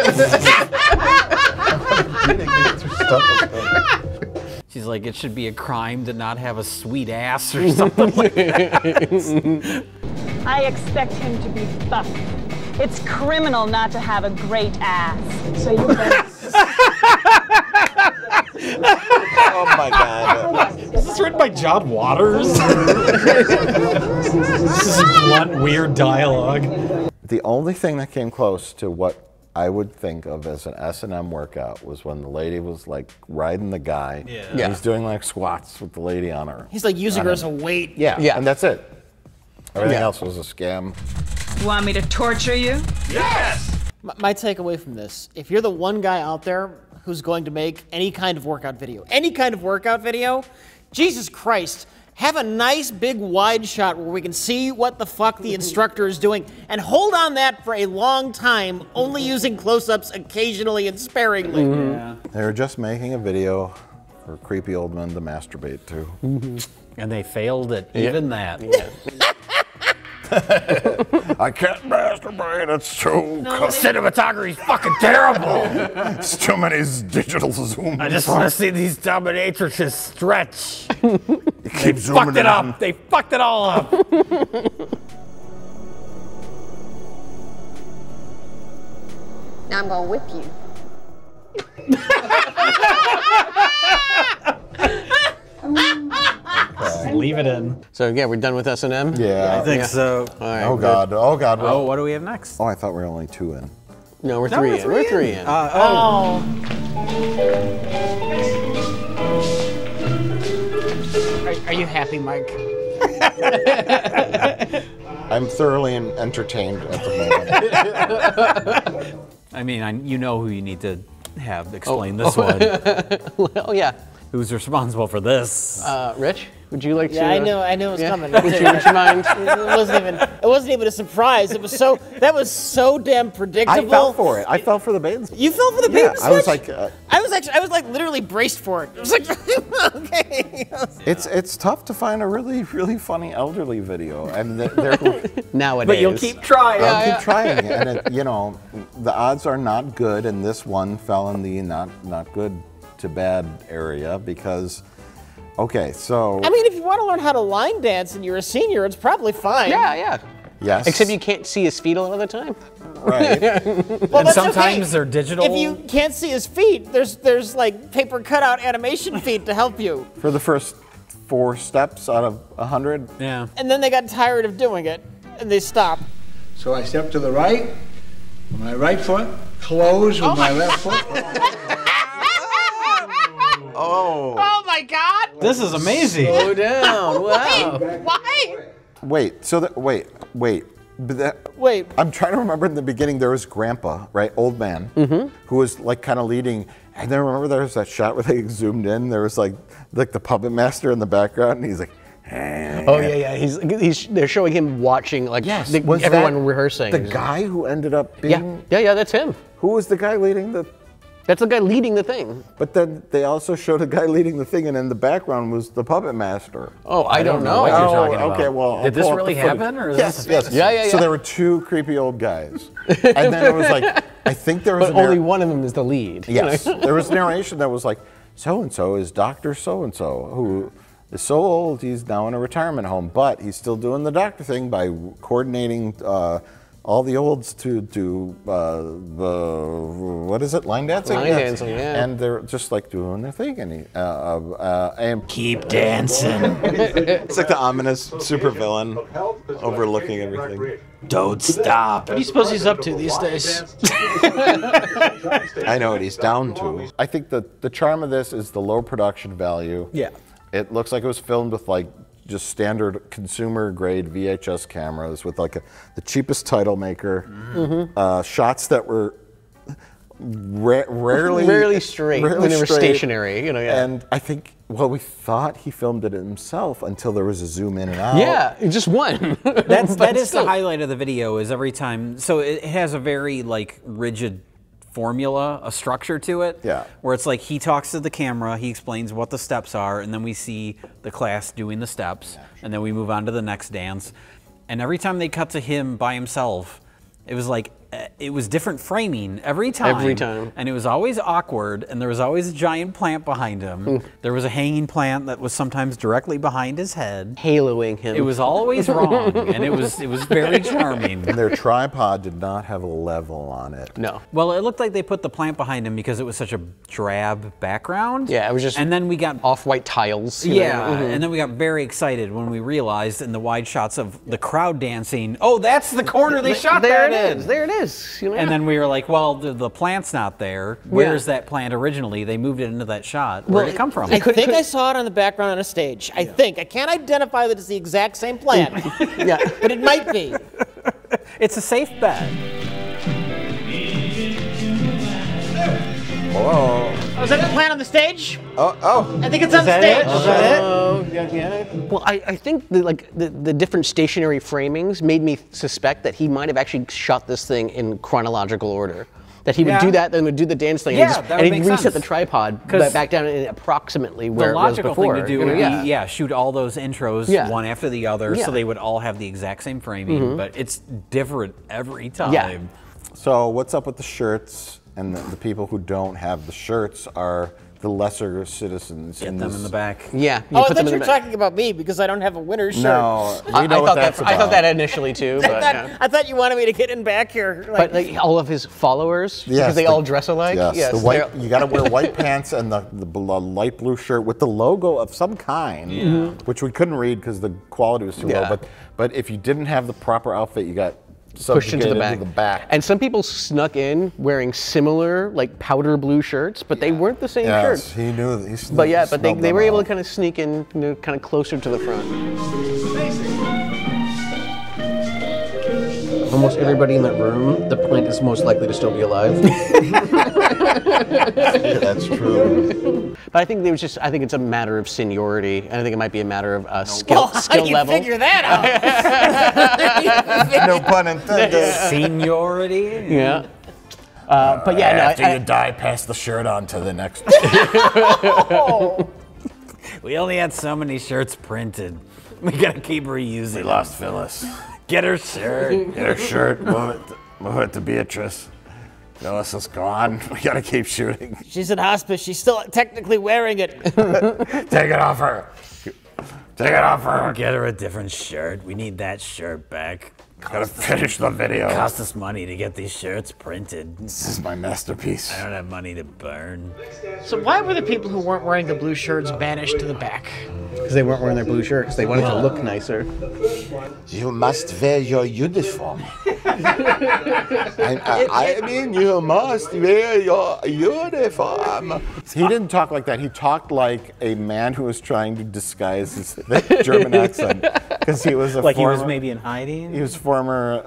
She's like, "It should be a crime to not have a sweet ass," or something like that. I expect him to be buff. It's criminal not to have a great ass. So you better. Oh my God. Is this written by John Waters? This is blunt, weird dialogue. The only thing that came close to what I would think of as an S&M workout was when the lady was like riding the guy. Yeah. He's doing like squats with the lady on her. He's like using on her him. as a weight. Yeah, and that's it. Everything else was a scam. Want me to torture you? Yes! My takeaway from this, if you're the one guy out there who's going to make any kind of workout video, Jesus Christ, have a nice big wide shot where we can see what the fuck the instructor is doing, and hold on that for a long time, only using close-ups occasionally and sparingly. They were just making a video for creepy old men to masturbate to. And they failed at even that. I can't masturbate. It's too. Cinematography's fucking terrible. It's too many digital zooms. I just want to see these dominatrixes stretch. Keep zooming Fucked it up. They fucked it all up. Now I'm gonna whip you. Leave it in. So yeah, we're done with S&M? Yeah. I think so. All right, Oh God. Oh God. Oh, what do we have next? Oh, I thought we were only 2 in. No, we're 3 in. We're 3 in. Are you happy, Mike? I'm thoroughly entertained at the moment. I mean, you know who you need to have explain this one. Well, yeah. Who's responsible for this? Rich, would you like to? Yeah, I knew it was coming. Would you mind? It wasn't even a surprise. That was so damn predictable. I fell for it. I fell for the bait and switch. You fell for the bait and switch? I was like, I was like literally braced for it. I was like, okay. it's tough to find a really funny elderly video, and they're nowadays. But you'll keep trying. I'll keep trying, and the odds are not good, and this one fell in the not good to bad area because. Okay, so. I mean, if you want to learn how to line dance and you're a senior, it's probably fine. Yeah. Yes. Except you can't see his feet a lot of the time. Right. Well, and sometimes they're digital. If you can't see his feet, there's like paper cutout animation feet to help you. For the first 4 steps out of 100. Yeah. And then they got tired of doing it, and they stopped. So I step to the right with my right foot, close with my left foot. Oh. Oh my God! This is amazing. Slow down. Wow. Why? Wait. So wait. Wait. I'm trying to remember in the beginning there was Grandpa, right, old man, who was like kind of leading. And then remember there was that shot where they zoomed in. There was like the puppet master in the background, and he's like. Oh yeah. They're showing him watching like everyone rehearsing. The guy who ended up being. Yeah. That's him. Who was the guy leading the? That's the guy leading the thing. But then they also showed a guy leading the thing, and in the background was the puppet master. Oh, I don't know what you're talking about. Okay, well, did this really happen, or is yes, this yes, yeah. So there were 2 creepy old guys, and then it was like, I think there was. But only one of them is the lead. Yes, there was narration that was like, so and so is Dr. So and so, who is so old he's now in a retirement home, but he's still doing the doctor thing by coordinating. All the olds to do what is it? Line dancing? Line dancing, yeah. And they're just like doing their thing, and keep dancing. It's like the ominous supervillain overlooking everything. Don't stop. What do you suppose he's up to these days? I know what he's down to. I think the charm of this is the low production value. Yeah. It looks like it was filmed with like just standard consumer grade VHS cameras with like the cheapest title maker, shots that were rarely straight when they were stationary, And I think, we thought he filmed it himself until there was a zoom in and out. Yeah, just one. That is the highlight of the video. Is every time. So it has a very like rigid formula, a structure to it. Yeah. Where it's like he talks to the camera, he explains what the steps are, and then we see the class doing the steps, and then we move on to the next dance. And every time they cut to him by himself, it was like, it was different framing every time. Every time. And it was always awkward, and there was always a giant plant behind him. There was a hanging plant that was sometimes directly behind his head. Haloing him. It was always wrong, and it was very charming. And their tripod did not have a level on it. No. Well, it looked like they put the plant behind him because it was such a drab background. Yeah, it was just. And then we got off-white tiles. And then we got very excited when we realized in the wide shots of the crowd dancing, oh, that's the corner they shot there that it is. There it is. And then we were like, well, the plant's not there. Where's that plant originally? They moved it into that shot. Where did it come from? I think I saw it on the background on a stage. I think. I can't identify that it's the exact same plant. Yeah. But it might be. It's a safe bet. Whoa. Oh, is that the plant on the stage? Oh. I think it's on the stage. Is that it? Well, I think the different stationary framings made me suspect that he might have actually shot this thing in chronological order. That he would do that, then would do the dance thing, Yeah, and he'd reset the tripod 'Cause back down in approximately where the it was logical before. thing to do would be, shoot all those intros one after the other, Yeah. so they would all have the exact same framing, but it's different every time. Yeah. So what's up with the shirts? And the people who don't have the shirts are the lesser citizens. Get them in the back. Yeah. Oh, I thought you were talking about me because I don't have a winner's shirt. No, I thought that initially too. But, I thought you wanted me to get in back here. but like all of his followers, because they all dress alike. Yes, the white, you got to wear white pants and the light blue shirt with the logo of some kind, which we couldn't read because the quality was too low. But if you didn't have the proper outfit, you got pushed into the back. And some people snuck in wearing similar, like powder blue shirts, but they weren't the same shirts. He knew. But they were able to kind of sneak in, kind of closer to the front. Almost everybody in that room, the plant is most likely to still be alive. Yeah, that's true. But I think I think it's a matter of seniority, and I think it might be a matter of skill level. How do you figure that out? No pun intended. Seniority? Yeah. But yeah, after you die, pass the shirt on to the next. We only had so many shirts printed. We gotta keep reusing. We lost Phyllis. Get her shirt. Get her shirt. Move it to Beatrice. Phyllis is gone. We gotta keep shooting. She's in hospice. She's still technically wearing it. Take it off her. Take it off her. Get her a different shirt. We need that shirt back. Gotta finish the video. It cost us money to get these shirts printed. This is my masterpiece. I don't have money to burn. So why were the people who weren't wearing the blue shirts banished to the back? Because they weren't wearing their blue shirts. They wanted to look nicer. You must wear your uniform. I mean, you must wear your uniform. He didn't talk like that. He talked like a man who was trying to disguise his German accent. Because he was he was maybe in hiding? He was a former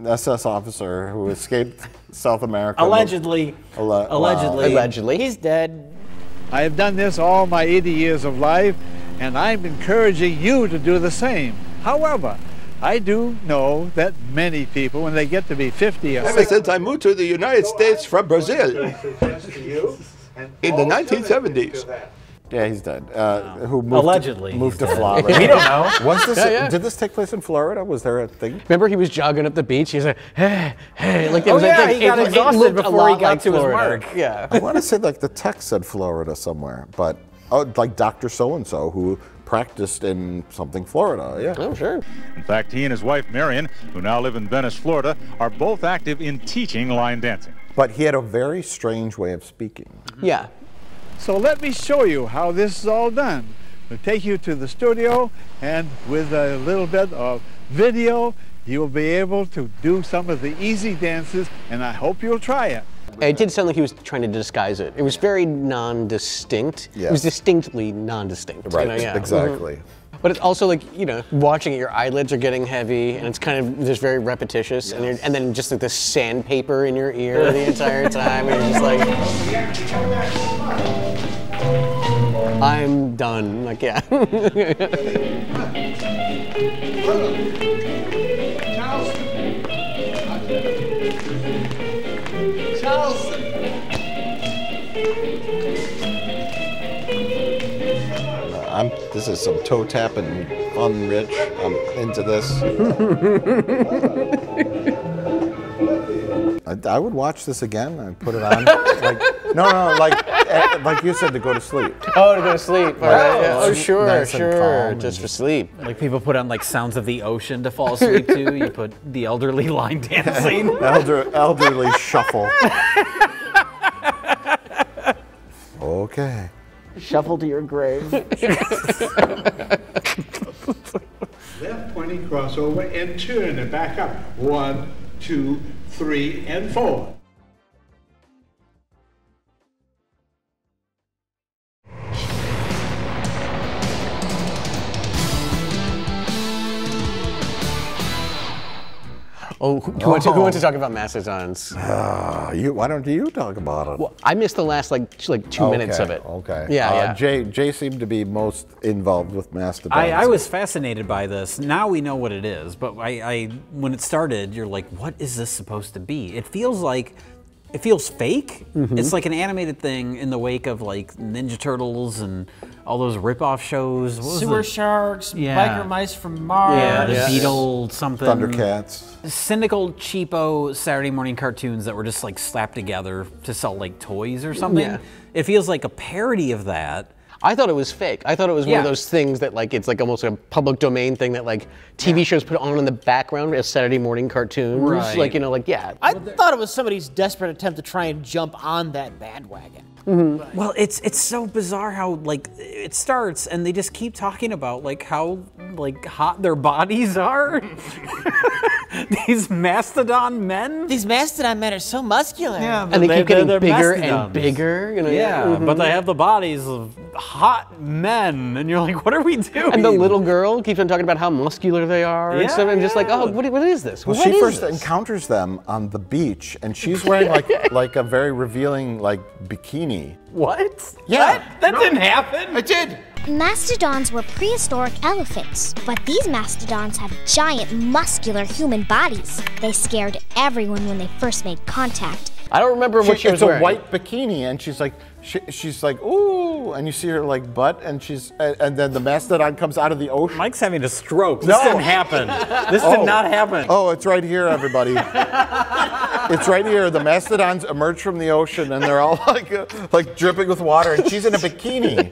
SS officer who escaped South America. Allegedly. Allegedly. He's dead. I have done this all my 80 years of life, and I'm encouraging you to do the same. However, I do know that many people, when they get to be 50 or 60... Ever since I moved to the United States from Brazil in the 1970s. Yeah, he's dead. Who moved Allegedly. Moved to Florida. We don't know. Was this, Did this take place in Florida? Was there a thing? Remember, he was jogging up the beach. He was like, hey, hey. Like, he got exhausted before he got to his mark. Yeah. I want to say like the text said Florida somewhere, but like Dr. So-and-so who practiced in something Florida. Yeah. Oh, sure. In fact, he and his wife, Marion, who now live in Venice, Florida, are both active in teaching line dancing. But he had a very strange way of speaking. Yeah. So let me show you how this is all done. We'll take you to the studio, and with a little bit of video, you'll be able to do some of the easy dances, and I hope you'll try it. It did sound like he was trying to disguise it. It was very non-distinct. Yes. It was distinctly non-distinct. Right, You know, yeah. exactly. But it's also like, watching it, your eyelids are getting heavy, and it's kind of just very repetitious, and then just like this sandpaper in your ear the entire time, and you're just like, I'm done. Like, yeah. This is some toe tapping fun, Rich. I'm into this. I would watch this again. I'd put it on. Like you said, to go to sleep. Oh, to go to sleep. All right. Yeah. Oh, sure, Nice and sure. calm Just for sleep. Like people put on like sounds of the ocean to fall asleep to. You put the elderly line dancing. Elderly shuffle. Okay. Shuffle to your grave. Left pointing crossover and turn and back up. 1, 2, 3, and 4. Oh, who wants to talk about Mastodons? Why don't you talk about it? Well, I missed the last like 2 minutes of it. Okay. Yeah, Jay seemed to be most involved with Mastodons. I was fascinated by this. Now we know what it is, but when it started, you're like, what is this supposed to be? It feels like it feels fake. It's like an animated thing in the wake of like Ninja Turtles and all those rip-off shows. What was Sewer it? Sharks, Yeah. Biker Mice from Mars. Yeah, the Beetle something. Thundercats. Cynical, cheapo Saturday morning cartoons that were just like slapped together to sell like toys or something. Yeah. It feels like a parody of that. I thought it was fake. I thought it was one of those things that like it's like almost a public domain thing that like TV shows put on in the background as Saturday morning cartoons. Right. Like, you know, like, yeah. I thought it was somebody's desperate attempt to try and jump on that bandwagon. Well, it's so bizarre how like it starts and they just keep talking about like how like hot their bodies are. These mastodon men. These mastodon men are so muscular. Yeah, And they keep getting they're bigger mastodons. and bigger. You know, Yeah, but they have the bodies of hot men, and you're like, what are we doing? And the little girl keeps on talking about how muscular they are and stuff, and just like, oh, what is this? Well, What she is first this? encounters them on the beach, and she's wearing like a very revealing like bikini. What? Yeah, that didn't happen. It did. Mastodons were prehistoric elephants, but these mastodons have giant, muscular human bodies. They scared everyone when they first made contact. I don't remember what she was It's a wearing. white bikini, and she's like, ooh, and you see her like butt, and and then the mastodon comes out of the ocean. Mike's having a stroke. This No. didn't happen. This did not happen. Oh, it's right here, everybody. It's right here. The mastodons emerge from the ocean, and they're all like dripping with water, and she's in a bikini.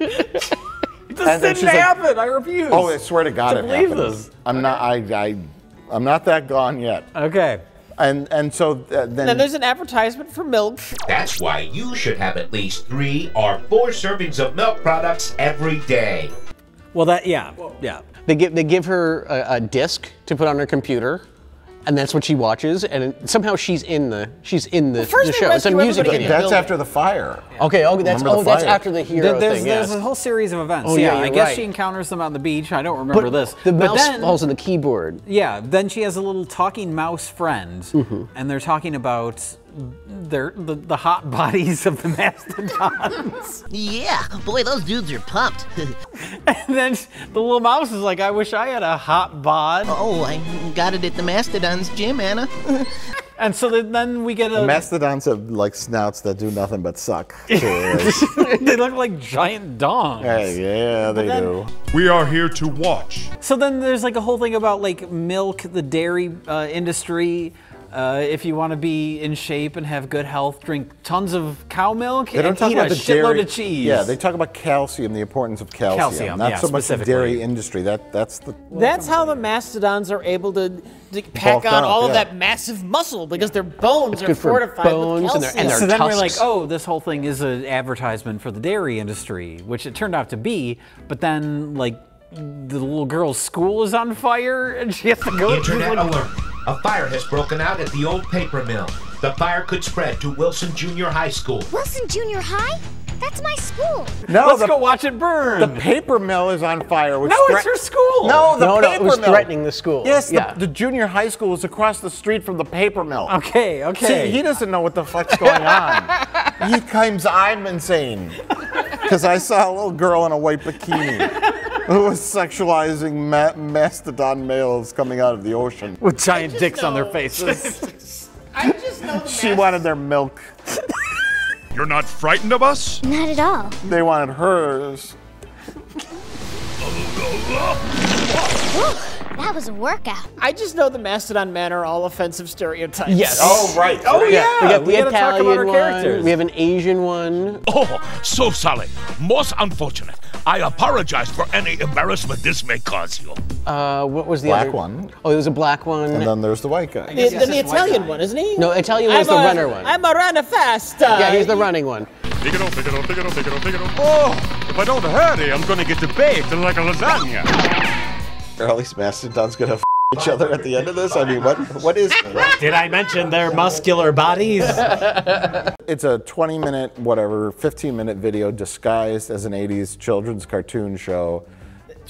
This didn't happen. I refuse. Oh, I swear to God, to it believe happened. this. I'm not. I'm not that gone yet. Okay. And so Then then there's an advertisement for milk. That's why you should have at least 3 or 4 servings of milk products every day. Well, yeah. They give her a disc to put on her computer, and that's what she watches. And somehow she's in the first they show. It's a rescue music everybody in video. the that's after the fire. Okay, that's Remember the that's fire. after the hero thing. There's Yes. a whole series of events. Oh, yeah, I you're guess right. she encounters them on the beach. I don't remember this. The But mouse then, falls on the keyboard. Yeah, then she has a little talking mouse friend, and they're talking about the hot bodies of the mastodons. Yeah, boy, those dudes are pumped. And then the little mouse is like, I wish I had a hot bod. Oh, I got it at the Mastodon's gym, Anna. And so then we get The a... mastodons have like snouts that do nothing but suck. They look like giant dongs. Hey, yeah, they do. We are here to watch. So then there's like a whole thing about like milk, the dairy industry. If you want to be in shape and have good health, drink tons of cow milk They don't and talk eat about a the shitload dairy. of cheese. Yeah, they talk about calcium, the importance of calcium. Calcium, not yeah, so much the specifically. dairy industry. That's the. That's how the mastodons are able to pack Bulk on up, all of yeah. that massive muscle because their bones are good for fortified bones with and calcium. their So then we're like, tusks. oh, this whole thing is an advertisement for the dairy industry, which it turned out to be. But then, like, the little girl's school is on fire, and she has to go. Internet alert. A fire has broken out at the old paper mill. The fire could spread to Wilson Junior High School. Wilson Junior High? That's my school. No, Let's go watch it burn. The paper mill is on fire. Which No, it's her school. No, the No, paper it was mill. threatening the school. Yes, Yeah. the junior high school is across the street from the paper mill. Okay. See, he doesn't know what the fuck's going on. He claims I'm insane because I saw a little girl in a white bikini who was sexualizing mastodon males coming out of the ocean. With giant dicks on their faces. I just know She wanted their milk. You're not frightened of us? Not at all. They wanted hers. That was a workout. I just know the mastodon men are all offensive stereotypes. Yes. Oh, right. Oh, yeah. We got the gotta talk about our Italian one. characters. We have an Asian one. Oh, so sorry. Most unfortunate. I apologize for any embarrassment this may cause you. What was the Black other one. Oh, there was a black one. And then there's the white guy. Then the Italian one, isn't he? No, Italian was the runner one. I'm a runner fast. Yeah, he's the running one. Figaro. Oh, if I don't hurry, I'm gonna get baked like a lasagna. Are all these mastodons gonna each other at the end of this? I mean, what is it? Did I mention their muscular bodies? It's a 20-minute, whatever, 15-minute video disguised as an 80s children's cartoon show.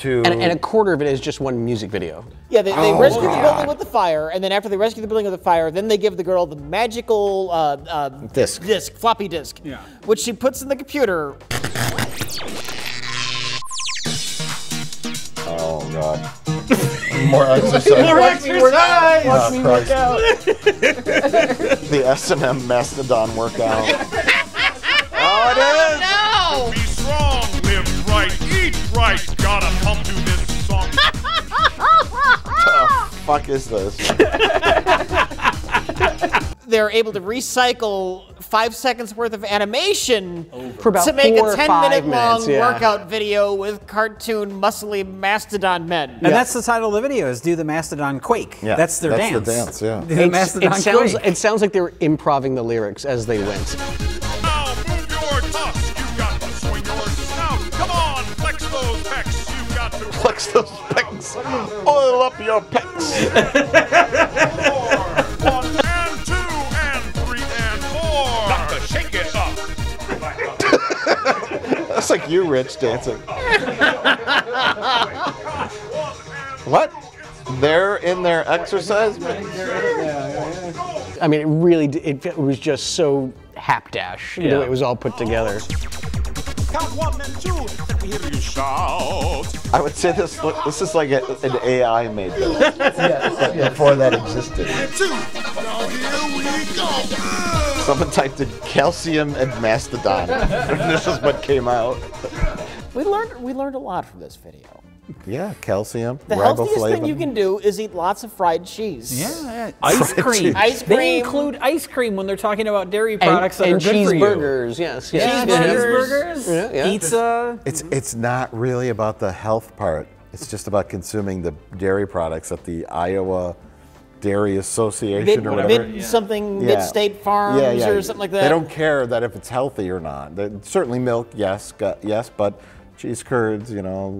And a quarter of it is just one music video. Yeah, they rescue the building with the fire, and then after they rescue the building with the fire, then they give the girl the magical floppy disk, which she puts in the computer. Oh, God. More exercise. More exercise! Watch me work out. The S&M Mastodon workout. Oh, it is! Be strong, live right, eat right. Gotta pump to this song. The fuck is this? They're able to recycle 5 seconds worth of animation For about to make 4 or a 5 10-minute long minutes, yeah. workout video with cartoon muscly mastodon men. And that's the title of the video, is Do the Mastodon Quake. Yeah, that's their dance. That's the dance, yeah. Do the Mastodon Quake. It sounds like they were improvising the lyrics as they went. Now move your tusk. You got to swing your snout. Come on, flex those pecs. You got to flex those pecs. Oil up your pecs. 1 and 2 and 3 and 4. Got to shake it up. That's like you, Rich, dancing. What? They're in their exercise? I mean, it really, it was just so hapdash, the way it was all put together. Count 1 and 2. Let me hear you shout. I would say this is like an AI made this. Before that existed. Now here we go. Someone typed in calcium and mastodon. And this is what came out. We learned a lot from this video. Yeah, calcium, The healthiest thing you can do is eat lots of fried cheese. Yeah, ice cream. Ice They cream. include ice cream when they're talking about dairy products that are and good for you. cheeseburgers, yes. Cheeseburgers, Yeah. pizza. It's not really about the health part. It's just about consuming the dairy products at the Iowa Dairy Association or whatever. Mid-state farms or something like that. They don't care that if it's healthy or not. Certainly milk, yes, but cheese curds,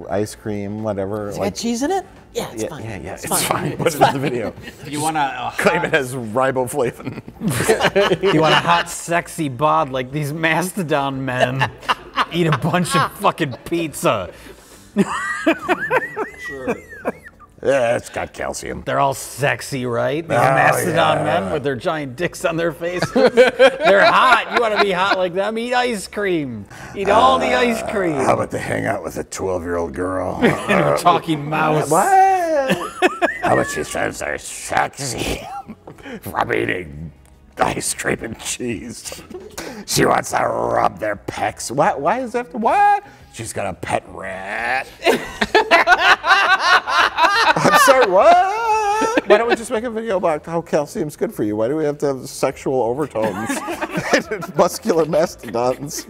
ice cream, whatever. Has it got cheese in it? Yeah, it's fine. Yeah, it's fine. Put it in the video. You want to Claim it has riboflavin. You want a hot, sexy bod like these mastodon men? Eat a bunch of fucking pizza. Sure. Yeah, it's got calcium. They're all sexy, right? These mastodon men with their giant dicks on their faces. They're hot. You want to be hot like them? Eat ice cream. Eat all the ice cream. How about they hang out with a 12-year-old girl? And a talking mouse. What? How about she says they're sexy from eating ice cream and cheese? She wants to rub their pecs. Why is that? What? She's got a pet rat. I'm sorry, what? Why don't we just make a video about how calcium's good for you? Why do we have to have sexual overtones? Muscular mastodons.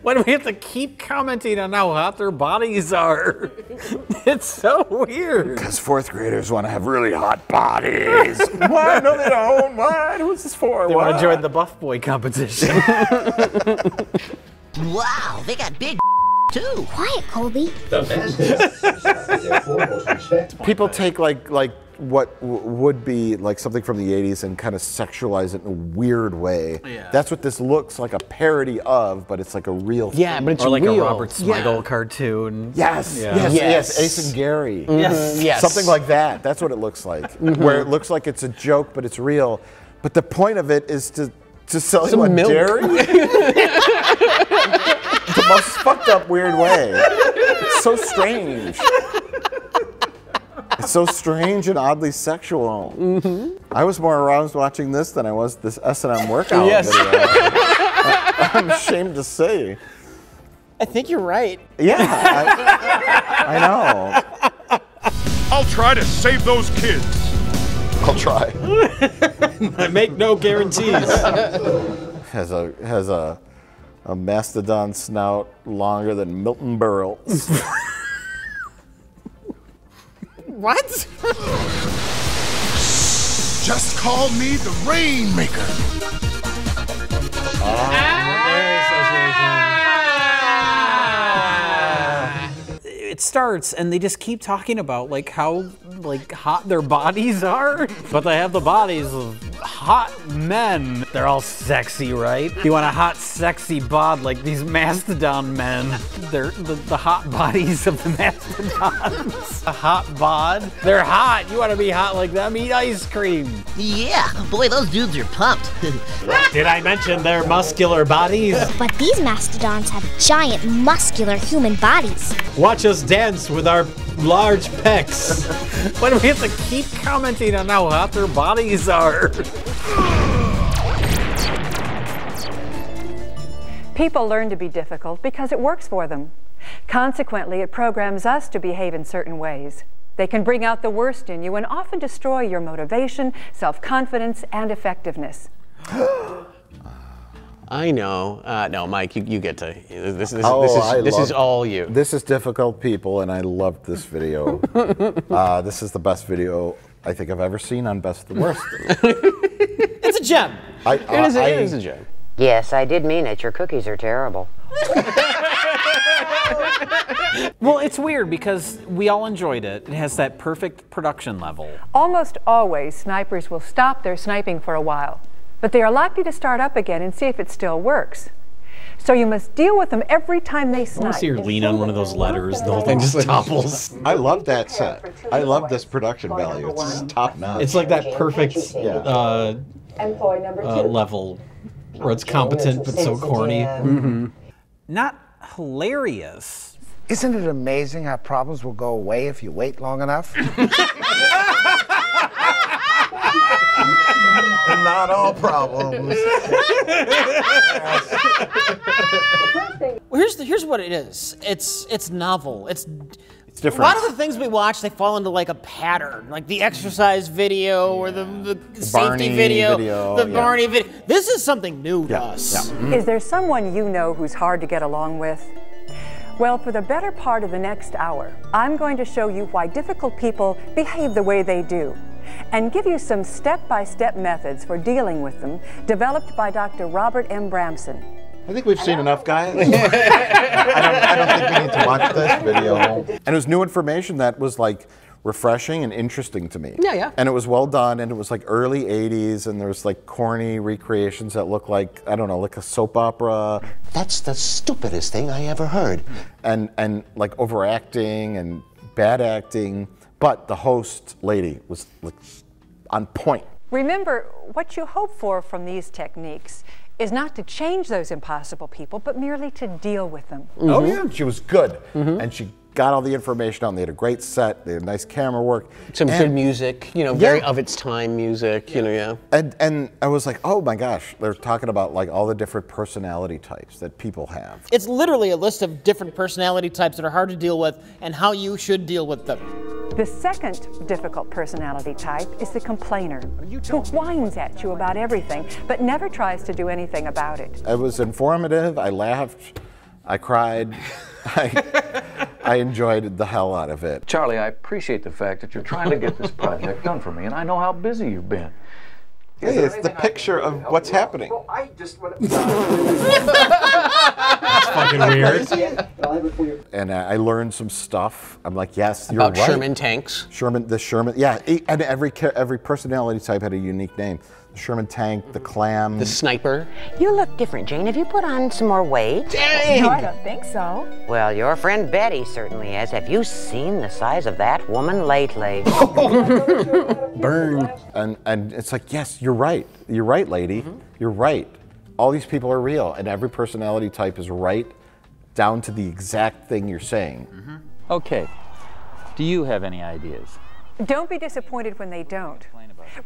Why do we have to keep commenting on how hot their bodies are? It's so weird. Because 4th graders want to have really hot bodies. What? No, they don't. What? Who's this for? They want to join the Buff Boy competition. Wow, they got big too. Quiet, Colby. People take like what would be like something from the 80s and kind of sexualize it in a weird way. Yeah. That's what this looks like, a parody of, but it's like a real thing. Yeah, but it's or like real. a Robert Smigel cartoon. Yes, yes, Ace and Gary. Yes. Yes. Something like that. That's what it looks like. Where it looks like it's a joke, but it's real. But the point of it is to sell you on dairy. The most fucked up weird way. It's so strange. It's so strange and oddly sexual. I was more aroused watching this than I was this S&M workout video. I'm ashamed to say. I think you're right. Yeah, I know. I'll try to save those kids. I'll try. I make no guarantees. Has a mastodon snout longer than Milton Berle's. What? Just call me the Rainmaker. It starts and they just keep talking about like how hot their bodies are, but they have the bodies of hot men. They're all sexy, right? You want a hot, sexy bod like these mastodon men. They're the hot bodies of the mastodons. A hot bod. They're hot. You want to be hot like them? Eat ice cream. Yeah, boy, those dudes are pumped. Did I mention their muscular bodies? But these mastodons have giant muscular human bodies. Watch us dance with our large pecs. Why do we have to keep commenting on how hot their bodies are? People learn to be difficult because it works for them. Consequently, it programs us to behave in certain ways. They can bring out the worst in you and often destroy your motivation, self-confidence, and effectiveness. I know. No, Mike, you get to. This is all you. This is difficult people, and I loved this video. This is the best video I think I've ever seen on Best of the Worst. It's a gem. It is a gem. Yes, I did mean it. Your cookies are terrible. Well, it's weird because we all enjoyed it. It has that perfect production level. Almost always, snipers will stop their sniping for a while, but they are likely to start up again and see if it still works. So you must deal with them every time they snipe. I want to see her lean on one of those letters, the whole thing just topples. I love that set. I love this production value. It's top notch. It's like that perfect level where it's competent but so corny. Mm-hmm. Not hilarious. Isn't it amazing how problems will go away if you wait long enough? Not all problems. Well, here's what it is. It's novel. It's different. A lot of the things we watch, they fall into like a pattern, like the exercise video or the safety video, the Barney video. This is something new to us. Is there someone you know who's hard to get along with? Well, for the better part of the next hour, I'm going to show you why difficult people behave the way they do, and give you some step-by-step methods for dealing with them, developed by Dr. Robert M. Bramson. I think we've seen enough, guys. I don't think we need to watch this video. And it was new information that was like refreshing and interesting to me. Yeah. And it was well done, and it was like early 80s, and there was like corny recreations that looked like, I don't know, like a soap opera. That's the stupidest thing I ever heard. And like overacting and bad acting, but the host lady was like on point. Remember, what you hope for from these techniques is not to change those impossible people, but merely to deal with them. Mm-hmm. Oh yeah, she was good, and she got all the information out. They had a great set. They had nice camera work. Some good music, you know, very of its time music, you know, And I was like, oh my gosh, they're talking about like all the different personality types that people have. It's literally a list of different personality types that are hard to deal with and how you should deal with them. The second difficult personality type is the complainer, who whines at you about everything, but never tries to do anything about it. It was informative. I laughed. I cried. I enjoyed the hell out of it. Charlie, I appreciate the fact that you're trying to get this project done for me, and I know how busy you've been. Hey, it's the picture of what's happening. Well, I just want That's fucking weird. And I learned some stuff. I'm like, yes, you're about right. Sherman tanks. The Sherman, yeah. And every personality type had a unique name. The Sherman tank, the clam. The sniper. You look different, Jane. Have you put on some more weight? Dang! No, I don't think so. Well, your friend Betty certainly has. Have you seen the size of that woman lately? Burn. And it's like, yes, you're right. You're right, lady. You're right. All these people are real, and every personality type is right down to the exact thing you're saying. Okay. Do you have any ideas? Don't be disappointed when they don't.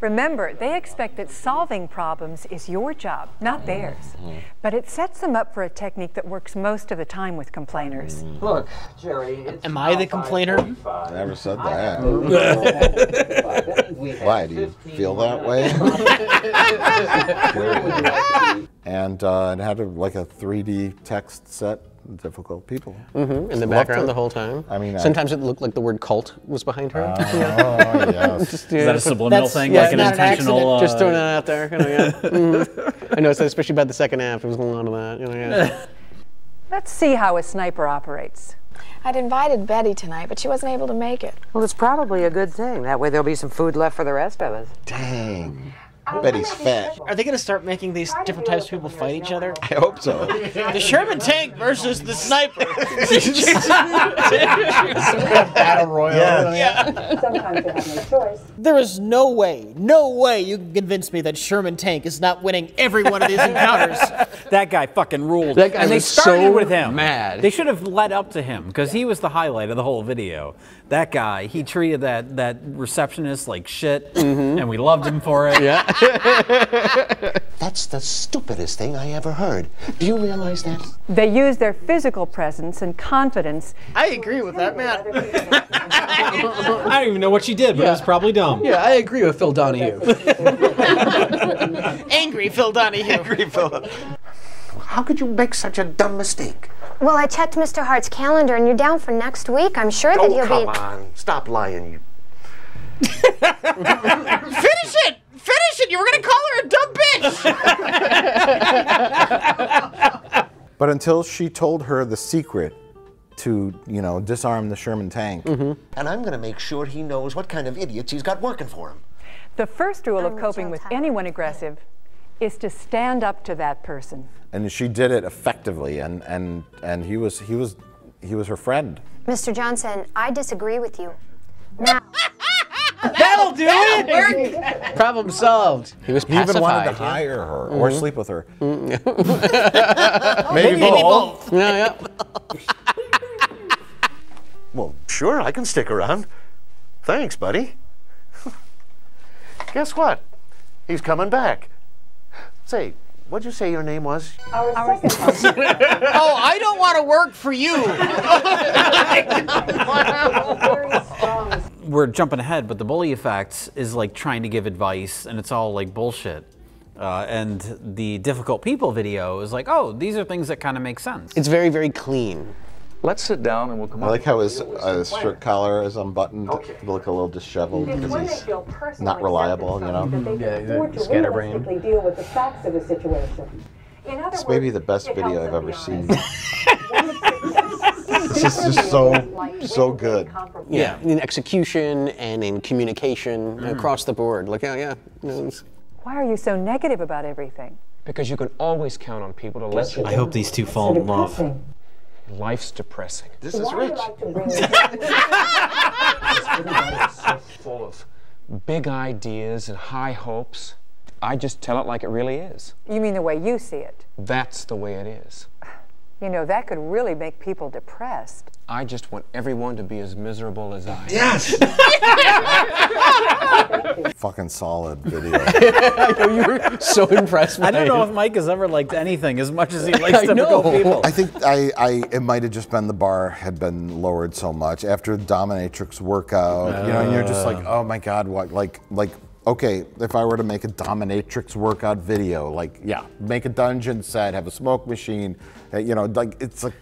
Remember, they expect that solving problems is your job, not theirs. But it sets them up for a technique that works most of the time with complainers. Look, Jerry, Am I the complainer? I never said that. Why? Do you feel that way? And it had like a 3D text set. Difficult people. In the background the whole time. I mean, sometimes it looked like the word cult was behind her. Yes. Is that a subliminal thing? Like an intentional? Just throwing that out there. I noticed that, especially about the second half. There was a lot of that. Let's see how a sniper operates. I'd invited Betty tonight, but she wasn't able to make it. Well, it's probably a good thing. That way there'll be some food left for the rest of us. Dang. Betty's fat. Are they going to start making these different types of people fight each other? I hope so. The Sherman tank versus the sniper. Battle royal. Yeah. Sometimes they have no choice. There is no way you can convince me that Sherman tank is not winning every one of these encounters. That guy fucking ruled. That guy and they was started so with him. mad. They should have led up to him because he was the highlight of the whole video. That guy, he treated that receptionist like shit, and we loved him for it. Yeah. That's the stupidest thing I ever heard. Do you realize that? They use their physical presence and confidence. I agree with that, man. I don't even know what she did, but it was probably dumb. Yeah, I agree with Phil Donahue. Angry Phil Donahue. Angry Phil. How could you make such a dumb mistake? Well, I checked Mr. Hart's calendar, and you're down for next week. I'm sure that he'll come be... on. Stop lying, you. Finish it! Finish it! You were going to call her a dumb bitch! But until she told her the secret to, you know, disarm the Sherman tank. And I'm going to make sure he knows what kind of idiots he's got working for him. The first rule of coping with anyone aggressive is to stand up to that person. And she did it effectively, and he was her friend. Mr. Johnson, I disagree with you. Now... That'll do it! Problem solved. He was He even wanted to pacified, yeah. hire her or sleep with her. Maybe both. Yeah. Well, sure, I can stick around. Thanks, buddy. Guess what? He's coming back. Say, what'd you say your name was? Our second Oh, I don't want to work for you. We're jumping ahead, but the bully effect is like trying to give advice, and it's all like bullshit. And the difficult people video is like, oh, these are things that kind of make sense. It's very, very clean. Let's sit down and we'll come I like how his shirt collar is unbuttoned. Okay. Look a little disheveled because he's not reliable, you know? Yeah, scatterbrained. Deal with the facts of a situation. It's maybe the best video I've ever seen. It's just so good. Yeah, in execution and in communication across the board. Like, yeah. Why are you so negative about everything? Because you can always count on people to let you. I hope these two fall in love. Life's depressing. This is rich. So full of big ideas and high hopes. I just tell it like it really is. You mean the way you see it? That's the way it is. You know, that could really make people depressed. I just want everyone to be as miserable as I am. Yes! Fucking solid video. I know, you were so impressed by I don't know it. if Mike has ever liked anything as much as he likes difficult people. I think it might have just been the bar had been lowered so much after the dominatrix workout, you know, and you're just like, oh my God, what, like, okay, if I were to make a dominatrix workout video, like, yeah, make a dungeon set, have a smoke machine, you know, like, it's like,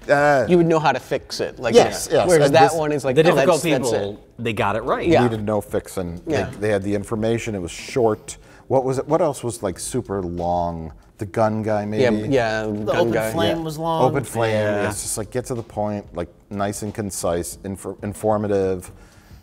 You would know how to fix it. Like, yes. Whereas that one is like, the oh, difficult that's people, it. they got it right. Yeah. Needed no fixing. Yeah. They had the information, it was short. What was it? What else was like super long? The gun guy, maybe? Yeah, The gun open guy. flame was long. Open flame, Yeah. it's just like get to the point, like nice and concise, informative.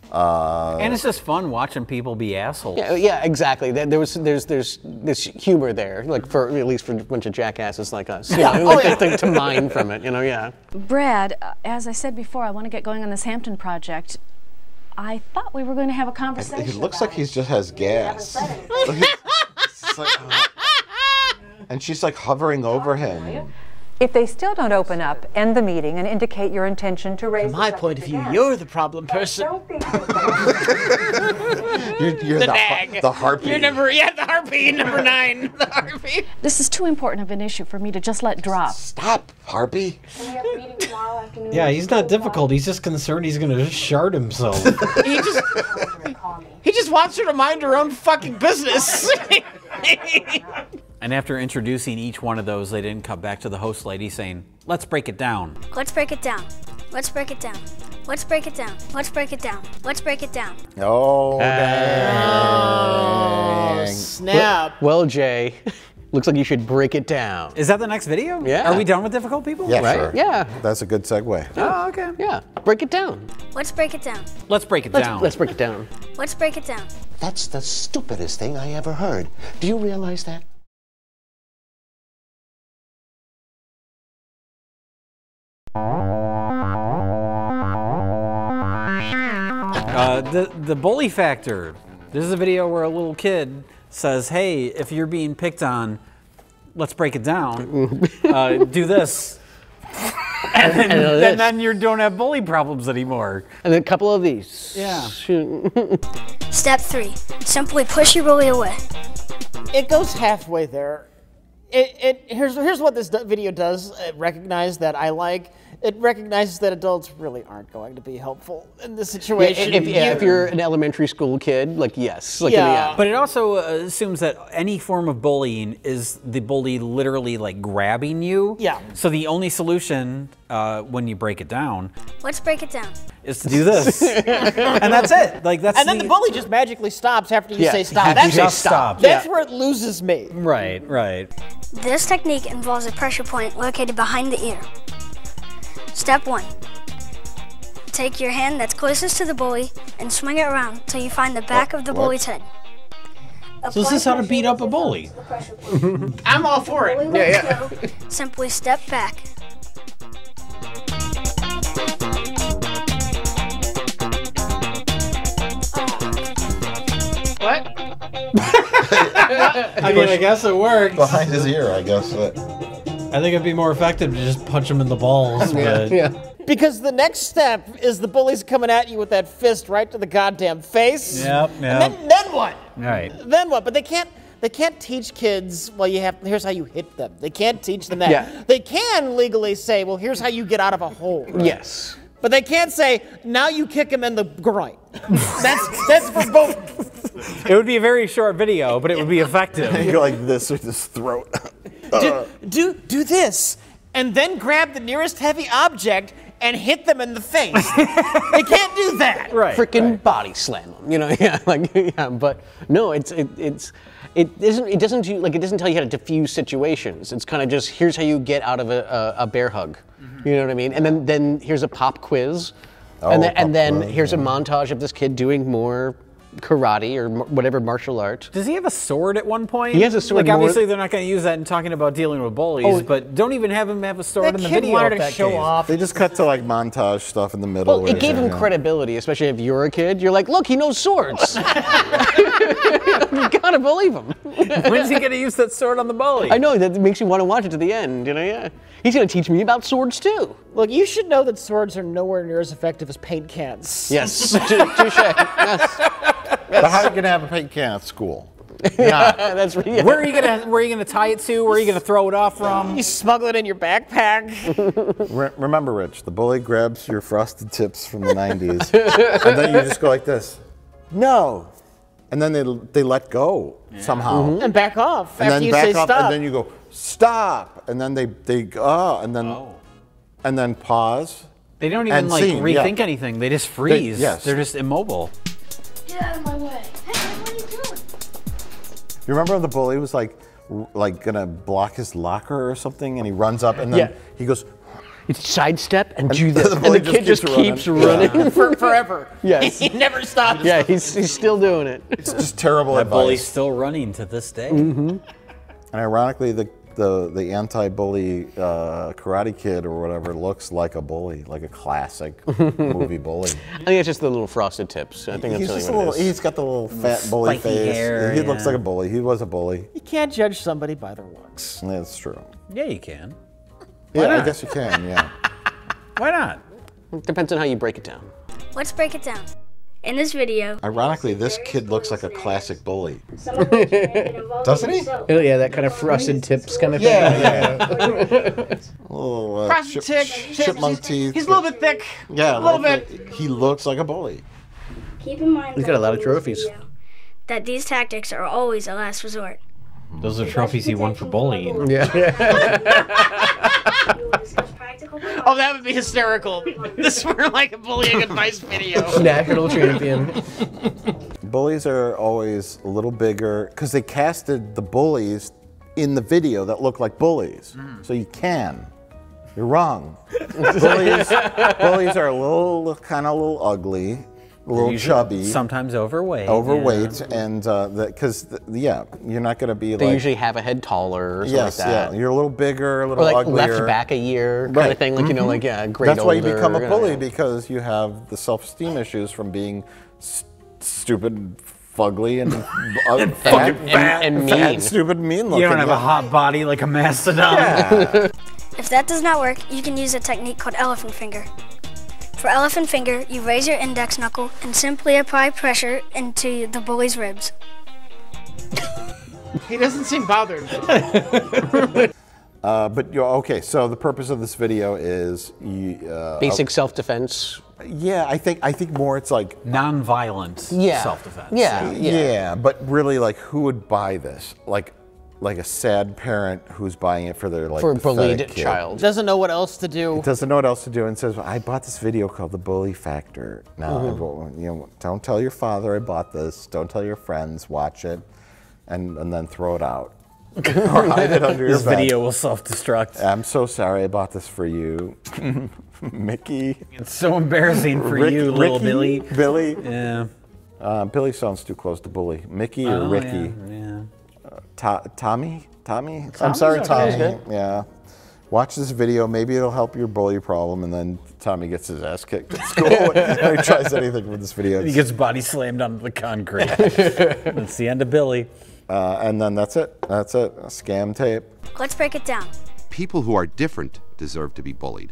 And it's just fun watching people be assholes. Yeah, exactly. There's this humor there, like for at least for a bunch of jackasses like us. You know, like to mine from it, you know, yeah. Brad, as I said before, I want to get going on this Hampton project. I thought we were going to have a conversation. It looks like he just has gas. It's like, and she's like hovering over him. If they still don't open up, end the meeting and indicate your intention to raise. From my point of view, you're the problem person. You're the harpy. You're the harpy, number 9. The harpy. This is too important of an issue for me to just let drop. Stop, harpy. Yeah, he's not difficult. He's just concerned he's going to shard himself. He just wants her to mind her own fucking business. And after introducing each one of those, they didn't come back to the host lady saying, let's break it down. Let's break it down. Let's break it down. Let's break it down. Let's break it down. Let's break it down. Oh, dang. Oh, snap. Well, Jay, Looks like you should break it down. Is that the next video? Yeah. Are we done with difficult people? Yeah, Right? sure. Yeah. That's a good segue. Oh, okay. Yeah. Break it down. Let's break it down. Let's break it down. Let's break it down. Let's break it down. That's the stupidest thing I ever heard. Do you realize that? The bully factor. This is a video where a little kid says, hey, if you're being picked on, let's break it down. Do this. And then you don't have bully problems anymore. And then a couple of these. Yeah. Step 3. Simply push your bully away. It goes halfway there. Here's what this video does recognize that I like. It recognizes that adults really aren't going to be helpful in this situation. If you're an elementary school kid, like, yes. Like, But it also assumes that any form of bullying is the bully literally like grabbing you. Yeah. So the only solution when you break it down Let's break it down. is to do this. And that's it. Like that's and then the bully just magically stops after you say stop. After you say stop. That's where it loses me. Right, right. This technique involves a pressure point located behind the ear. Step 1. Take your hand that's closest to the bully and swing it around till you find the back of the bully's head. So this is how to beat up a bully. I'm all for it. Yeah. Simply step back. What? I mean, I guess it worked. Behind his ear, I guess. I think it'd be more effective to just punch him in the balls. But Because the next step is the bully's coming at you with that fist right to the goddamn face. Yep. And then what? Right. Then what? But they can't teach kids, well, here's how you hit them. They can't teach them that. Yeah. They can legally say, well, here's how you get out of a hole. Yes. But they can't say, now you kick him in the groin. That's for both. It would be a very short video, but it would be effective. You go like this with his throat. Do this, and then grab the nearest heavy object and hit them in the face. They can't do that. Right. Freaking body slam them, But no, it doesn't tell you how to diffuse situations. It's kind of just here's how you get out of a bear hug. You know what I mean? And then here's a pop quiz, and then here's a montage of this kid doing more karate or whatever martial art. Does he have a sword at one point? He has a sword. Like obviously they're not going to use that in talking about dealing with bullies, but don't even have him have a sword in the video. Wanted to show off. They just cut to like montage stuff in the middle. Well, it gave him credibility, especially if you're a kid. You're like, look, he knows swords. You gotta believe him. When's he gonna use that sword on the bully? I know, that makes you want to watch it to the end, yeah. He's gonna teach me about swords too. Look, you should know that swords are nowhere near as effective as paint cans. Yes, touche. Yes. But how are you gonna have a paint can at school? Yeah, that's right. Yeah. Where are you gonna tie it to? Where are you gonna throw it off from? You smuggle it in your backpack. Remember, Rich, the bully grabs your frosted tips from the 90s, and then you just go like this. No. And then they let go somehow. And back off And after then you back say up, stop. and then you go, stop. And then and then pause. They don't even and like scene, rethink anything. They just freeze. Yes. They're just immobile. Get out of my way. Hey, what are you doing? You remember the bully was like gonna block his locker or something, and he runs up, and then he goes, sidestep and do this, the and the kid just keeps running. Yeah. Forever. Yes. He never stops. Yeah, he's still doing it. It's just terrible That advice. bully's still running to this day. And ironically, the anti-bully Karate Kid or whatever looks like a bully, like a classic movie bully. I think it's just the little frosted tips. I think He's that's just really what it is. he's got the little fat bully Spiky face. hair, He looks like a bully. He was a bully. You can't judge somebody by their looks. That's true. Yeah, you can. Yeah, I guess you can. Yeah. Why not? Depends on how you break it down. Let's break it down. In this video, Ironically, this kid looks like a classic bully. doesn't he? Oh, yeah, that kind of frosted tips kind of thing. Yeah. Little chipmunk teeth. He's a little bit thick. Yeah, a little bit. He looks like a bully. keep in mind He's got a lot of trophies. that these tactics are always a last resort. Those are trophies he won for bullying. Yeah. Oh, that would be hysterical. This were like a bullying advice video. National champion. Bullies are always a little bigger because they casted the bullies in the video that look like bullies. So you can. You're wrong. bullies are kind of a little ugly, a little chubby. Sometimes overweight. Overweight, and because you're not going to be They like. usually have a head taller or something like that. Yeah, you're a little bigger, a little or like uglier. left back a year kind of thing, like, you know, like, great That's why you older, become a bully, because you have the self-esteem issues from being stupid, fugly, and fat, and mean. fat, stupid, mean looking. You don't have a hot body like a mastodon. Yeah. If that does not work, you can use a technique called elephant finger. For elephant finger, you raise your index knuckle and simply apply pressure into the bully's ribs. He doesn't seem bothered. But okay, so the purpose of this video is basic self-defense. Yeah, I think more it's like non-violent self-defense. Yeah, but really, like, who would buy this? Like a sad parent who's buying it for their for a bullied kid. child. Doesn't know what else to do. Doesn't know what else to do, and says, "I bought this video called The Bully Factor." Now, don't tell your father I bought this. Don't tell your friends. Watch it, and then throw it out. Or hide it under your bed. This video will self-destruct. I'm so sorry I bought this for you, Mickey. It's so embarrassing for you, little Billy. Billy. Yeah. Billy sounds too close to bully. Mickey or Ricky? Yeah. Tommy? I'm sorry, Tommy. Yeah. Watch this video. Maybe it'll help your bully problem. And then Tommy gets his ass kicked at school. And he tries anything with this video. He gets body slammed onto the concrete. That's the end of Billy. And then that's it. That's it. Scam tape. Let's break it down. People who are different deserve to be bullied.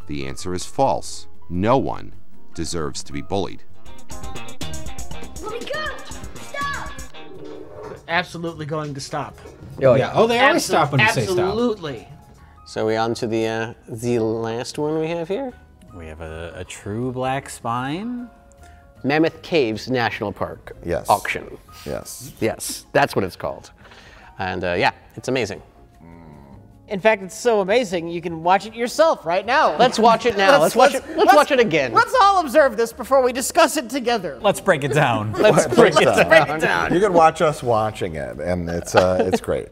The answer is false. No one deserves to be bullied. Absolutely going to stop. Oh, yeah. Oh, they always stop when you say stop. Absolutely. So we on to the last one we have here? We have a true black spine. Mammoth Caves National Park auction. Yes. Yes, that's what it's called. And yeah, it's amazing. In fact, it's so amazing you can watch it yourself right now. Let's watch it now. Let's watch it again. Let's all observe this before we discuss it together. Let's break it down. Let's break it down. You can watch us watching it, and it's great.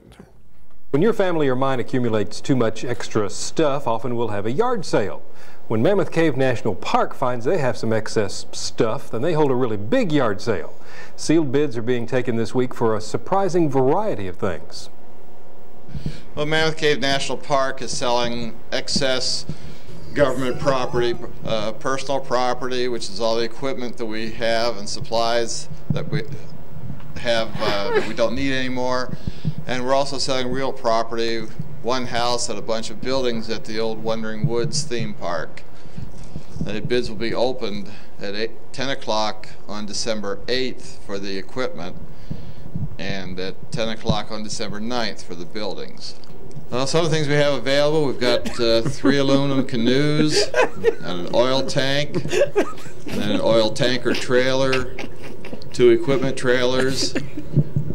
When your family or mine accumulates too much extra stuff, often we'll have a yard sale. When Mammoth Cave National Park finds they have some excess stuff, then they hold a really big yard sale. Sealed bids are being taken this week for a surprising variety of things. Well, Mammoth Cave National Park is selling excess government property, personal property, which is all the equipment that we have and supplies that we have that we don't need anymore. And we're also selling real property, one house and a bunch of buildings at the old Wandering Woods theme park. The bids will be opened at 10 o'clock on December 8th for the equipment, and at 10 o'clock on December 9th for the buildings. Some of the things we have available, we've got 3 aluminum canoes, and an oil tank, and an oil tanker trailer, 2 equipment trailers,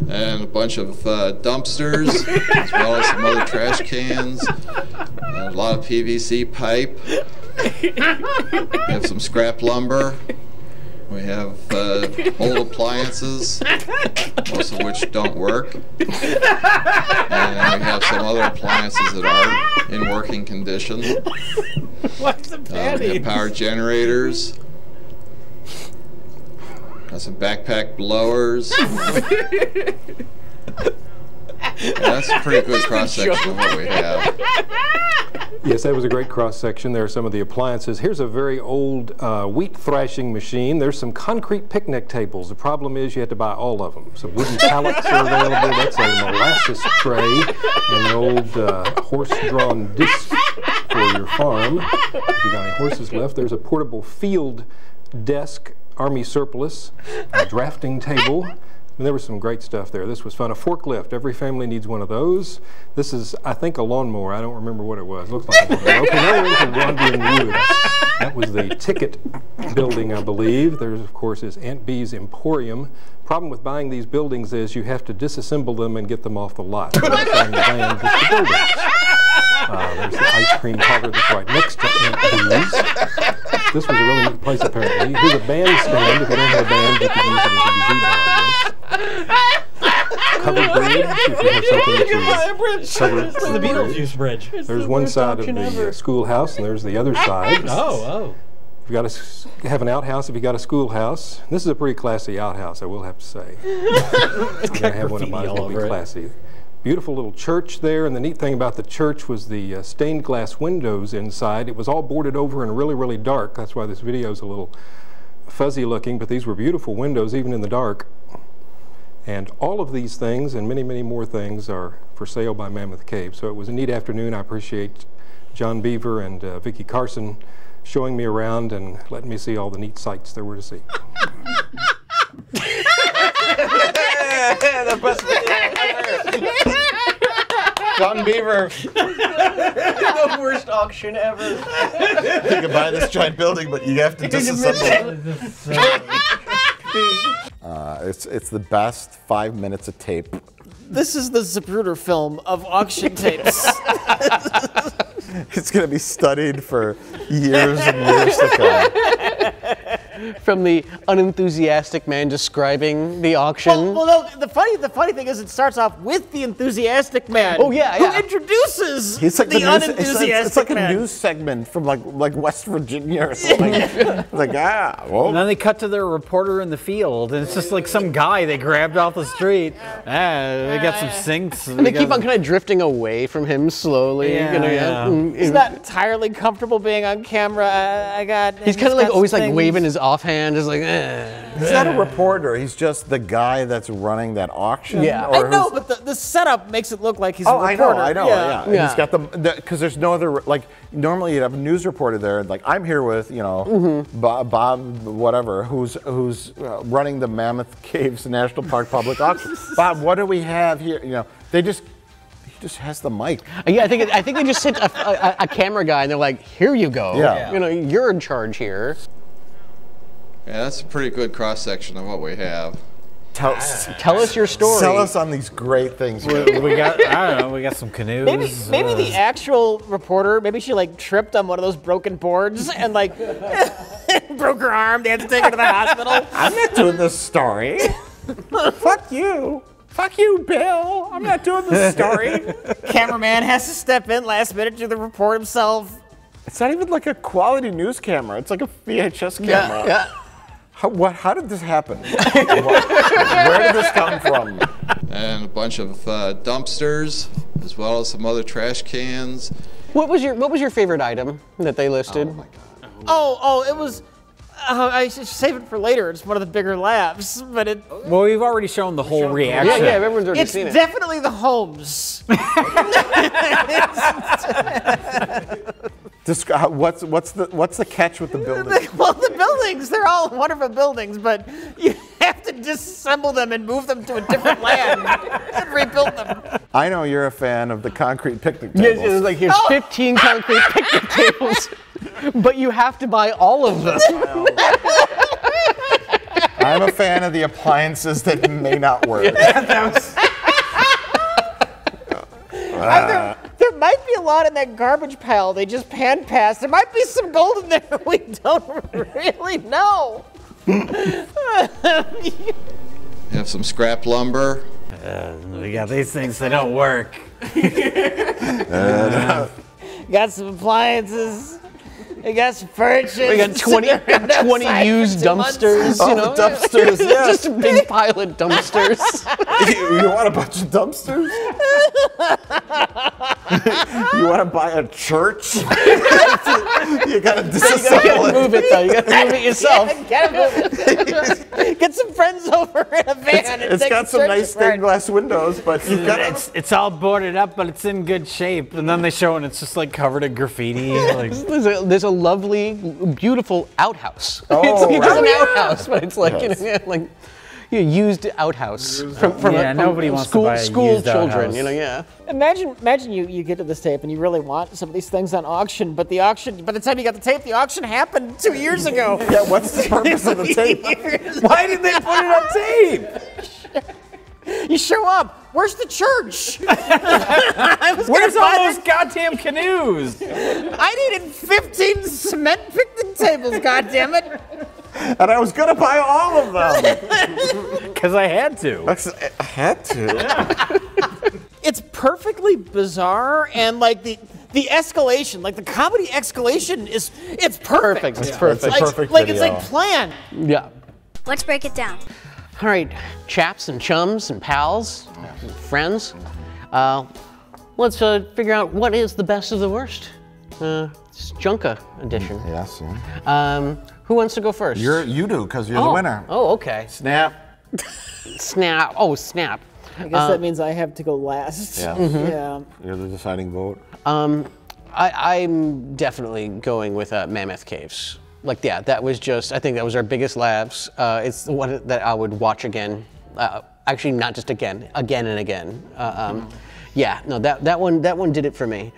and a bunch of dumpsters, as well as some other trash cans, and a lot of PVC pipe. We have some scrap lumber. We have old appliances, most of which don't work. And we have some other appliances that are in working condition. What's the We have power generators. Got some backpack blowers. That's a pretty good cross-section of what we have. Yes, that was a great cross-section. There are some of the appliances. Here's a very old wheat thrashing machine. There's some concrete picnic tables. The problem is you have to buy all of them. Some wooden pallets are available. That's a molasses tray and an old horse-drawn disc for your farm. If you got any horses left, there's a portable field desk, army surplus, a drafting table. And there was some great stuff there. This was fun. A forklift. Every family needs one of those. This is, I think, a lawnmower. I don't remember what it was. Looks like a lawnmower. Okay, now we're into Wandering Woods. That was the ticket building, I believe. There's, of course, is Aunt Bee's Emporium. Problem with buying these buildings is you have to disassemble them and get them off the lot. So they're selling the van, just the buildings. There's the ice cream parlor that's right next to Aunt Bee's. This was a really neat place, apparently. Here's a bandstand. If you don't have a band, you can use it as a gazebo, I guess. covered bridge. If you have something It's the Beetlejuice bridge. There's one side of the schoolhouse, and there's the other side. Oh. If you got to have an outhouse, if you got a schoolhouse, this is a pretty classy outhouse, I will have to say. It's got have one that might as well be classy. Beautiful little church there, and the neat thing about the church was the stained glass windows inside. It was all boarded over and really, really dark. That's why this video is a little fuzzy looking, but these were beautiful windows even in the dark. And all of these things and many, many more things are for sale by Mammoth Cave. So it was a neat afternoon. I appreciate John Beaver and Vicki Carson showing me around and letting me see all the neat sights there were to see. The best video ever. John Beaver. The worst auction ever. You can buy this giant building, but you have to disassemble it. It's the best 5 minutes of tape. This is the Zapruder film of auction tapes. It's going to be studied for years and years to come. From the unenthusiastic man describing the auction. Well, no. The funny thing is, it starts off with the enthusiastic man. Oh yeah. Who introduces the unenthusiastic It's like man. a news segment from like West Virginia or something. It's like And then they cut to their reporter in the field, and it's just like some guy they grabbed off the street. They got some sinks. And they keep on kind of drifting away from him slowly. He's not entirely comfortable being on camera. He's kind of like always like waving his offhand, just like. He's not a reporter. He's just the guy that's running that auction. Yeah, I know, but the setup makes it look like he's a reporter. I know. Yeah. He's got because there's no other normally you'd have a news reporter there. Like I'm here with Bob whatever who's running the Mammoth Caves National Park Public Auction. Bob, what do we have here? He just has the mic. Yeah, I think they just sent a camera guy and they're like, here you go. Yeah. You're in charge here. Yeah, that's a pretty good cross section of what we have. Tell us your story. Sell us on these great things. We got, I don't know, we got some canoes. Maybe the actual reporter, maybe she tripped on one of those broken boards and broke her arm. They had to take her to the hospital. I'm not doing this story. Fuck you. Fuck you, Bill. I'm not doing this story. Cameraman has to step in last minute to the report himself. It's not even like a quality news camera. It's like a VHS camera. Yeah. How did this happen? Where did this come from? And a bunch of dumpsters, as well as some other trash cans. What was your favorite item that they listed? Oh my God. Oh, it was. I should save it for later. It's one of the bigger laughs, but it. Well, we've already shown the whole reaction. Yeah, everyone's already seen it. It's definitely the homes. What's the catch with the buildings? Well, the buildings—they're all wonderful buildings, but you have to disassemble them and move them to a different land and rebuild them. I know you're a fan of the concrete picnic tables. Yes, like here's 15 concrete picnic tables, but you have to buy all of them. I'm a fan of the appliances that may not work. There might be a lot in that garbage pile they just pan past. There might be some gold in there we don't really know. You have some scrap lumber. We got these things that don't work. Got some appliances. We got some furniture. We got 20 used dumpsters. The dumpsters, yeah. Just a big pile of dumpsters. You want a bunch of dumpsters? You want to buy a church? You gotta disassemble You gotta move it though. You gotta move it yourself. Yeah, move it. Get some friends over in a van. It's got some nice stained glass windows, but you've got it's all boarded up, but it's in good shape. And then they show and it's just covered in graffiti. There's a lovely, beautiful outhouse. Oh, it's right. an outhouse, but it's used outhouse from nobody wants to buy a school used children. outhouse. Imagine you get to this tape and you really want some of these things on auction, but by the time you got the tape, the auction happened 2 years ago. Yeah, what's the purpose of the tape? Why did they put it on tape? You show up. Where's the church? Where's all those goddamn canoes? I needed 15 cement picnic tables, goddammit. And I was gonna buy all of them. Because I had to. I had to. It's perfectly bizarre, and like the escalation, like the comedy escalation it's perfect. It's perfect. It's a perfect Like video. it's like planned. Yeah. Let's break it down. All right, chaps and chums and pals, and friends. Let's figure out what is the best of the worst. It's Junka edition. Yes. Who wants to go first? You do, because you're the winner. Oh, okay. Snap. Snap. Oh, snap. I guess that means I have to go last. Yeah. Yeah. You're the deciding vote. I'm definitely going with Mammoth Caves. Like, yeah, that was just, I think that was our biggest laughs. It's the one that I would watch again. Actually, not just again and again. Yeah, no, that one did it for me.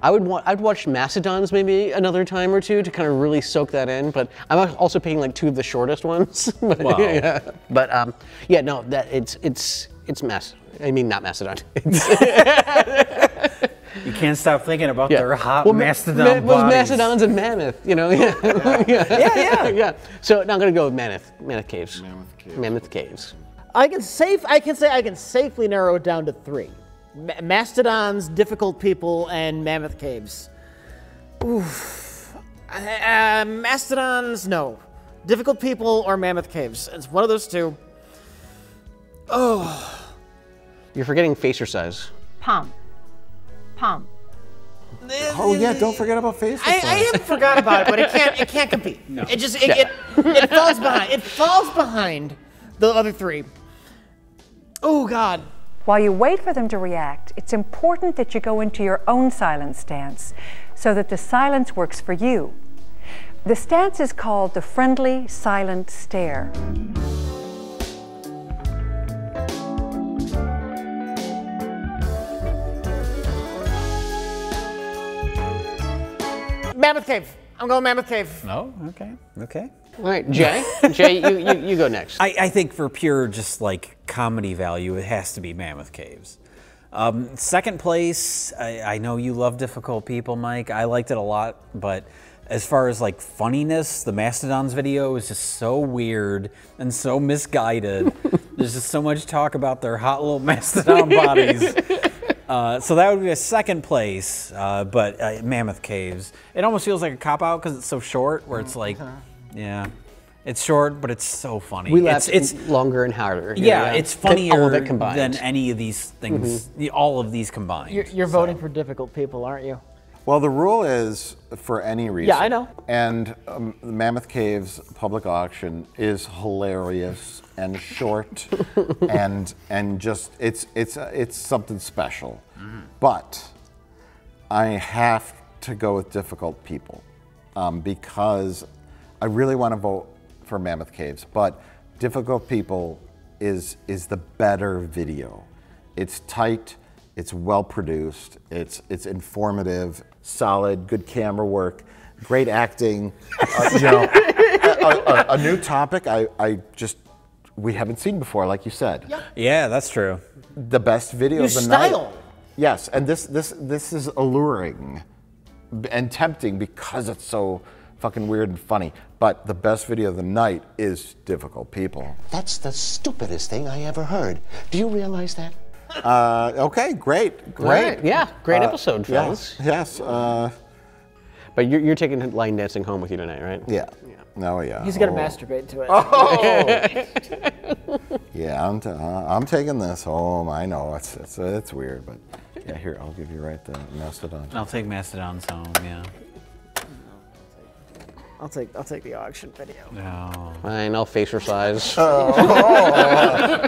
I'd watch Mastodons maybe another time or two to kind of really soak that in, but I'm also picking like 2 of the shortest ones. Wow. Yeah. But yeah, no, that it's not Mastodon. You can't stop thinking about their hot mastodon bodies. Was Mastodons and Mammoth, you know? Yeah. So now I'm gonna go with Mammoth Caves. Mammoth Caves. I can safely narrow it down to 3. Mastodons, difficult people, and Mammoth Caves. Oof. Mastodons, no. Difficult people or Mammoth Caves. It's one of those 2. Oh. You're forgetting facer size. Pump. Oh yeah, don't forget about facer size. I haven't forgot about it, but it can't compete. No. It just it falls behind. It falls behind the other 3. Oh God. While you wait for them to react, it's important that you go into your own silent stance so that the silence works for you. The stance is called the friendly silent stare. Mammoth Cave. I'm going Mammoth Cave. Oh, okay. All right, Jay. Jay, you go next. I think for pure just like comedy value, it has to be Mammoth Caves. Second place, I know you love difficult people, Mike. I liked it a lot, but as far as like funniness, the Mastodons video is just so weird and so misguided. There's just so much talk about their hot little mastodon bodies. So that would be a second place, but Mammoth Caves. It almost feels like a cop-out because it's so short, where it's like, yeah, it's short, but it's so funny. We laugh it's longer and harder. Yeah, it's funnier all of it combined. than any of these things, all of these combined. You're voting for difficult people, aren't you? Well, the rule is for any reason. Yeah, I know. And the Mammoth Caves public auction is hilarious and short, and just it's something special. But I have to go with difficult people because I really want to vote for Mammoth Caves. But difficult people is the better video. It's tight. It's well produced. It's informative, solid, good camera work, great acting. A new topic we haven't seen before, like you said. Yeah, that's true. The best video New of the style. night. Yes, and this is alluring and tempting because it's so fucking weird and funny. But the best video of the night is Difficult People. That's the stupidest thing I ever heard. Do you realize that? Okay, great. Right, yeah, great episode, fellas. Yes. But you're taking line dancing home with you tonight, right? Yeah. No, yeah. He's gonna masturbate to it. Oh. Yeah, I'm taking this home. I know it's weird, but yeah. Here, I'll give you the Mastodon. I'll take Mastodons home. Yeah. I'll take the auction video. No. Fine, I'll face her size.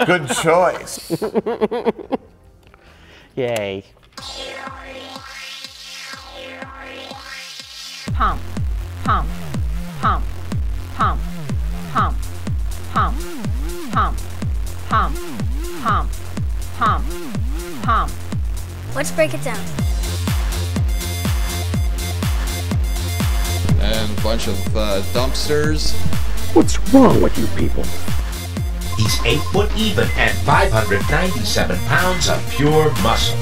Good choice. Yay. Pump. Let's break it down. And a bunch of dumpsters. What's wrong with you people? He's 8 foot even and 597 pounds of pure muscle.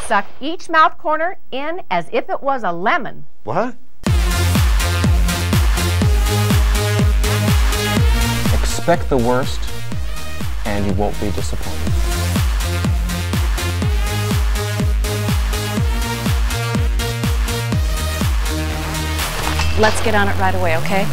Suck each mouth corner in as if it was a lemon. What? Expect the worst, and you won't be disappointed. Let's get on it right away, okay?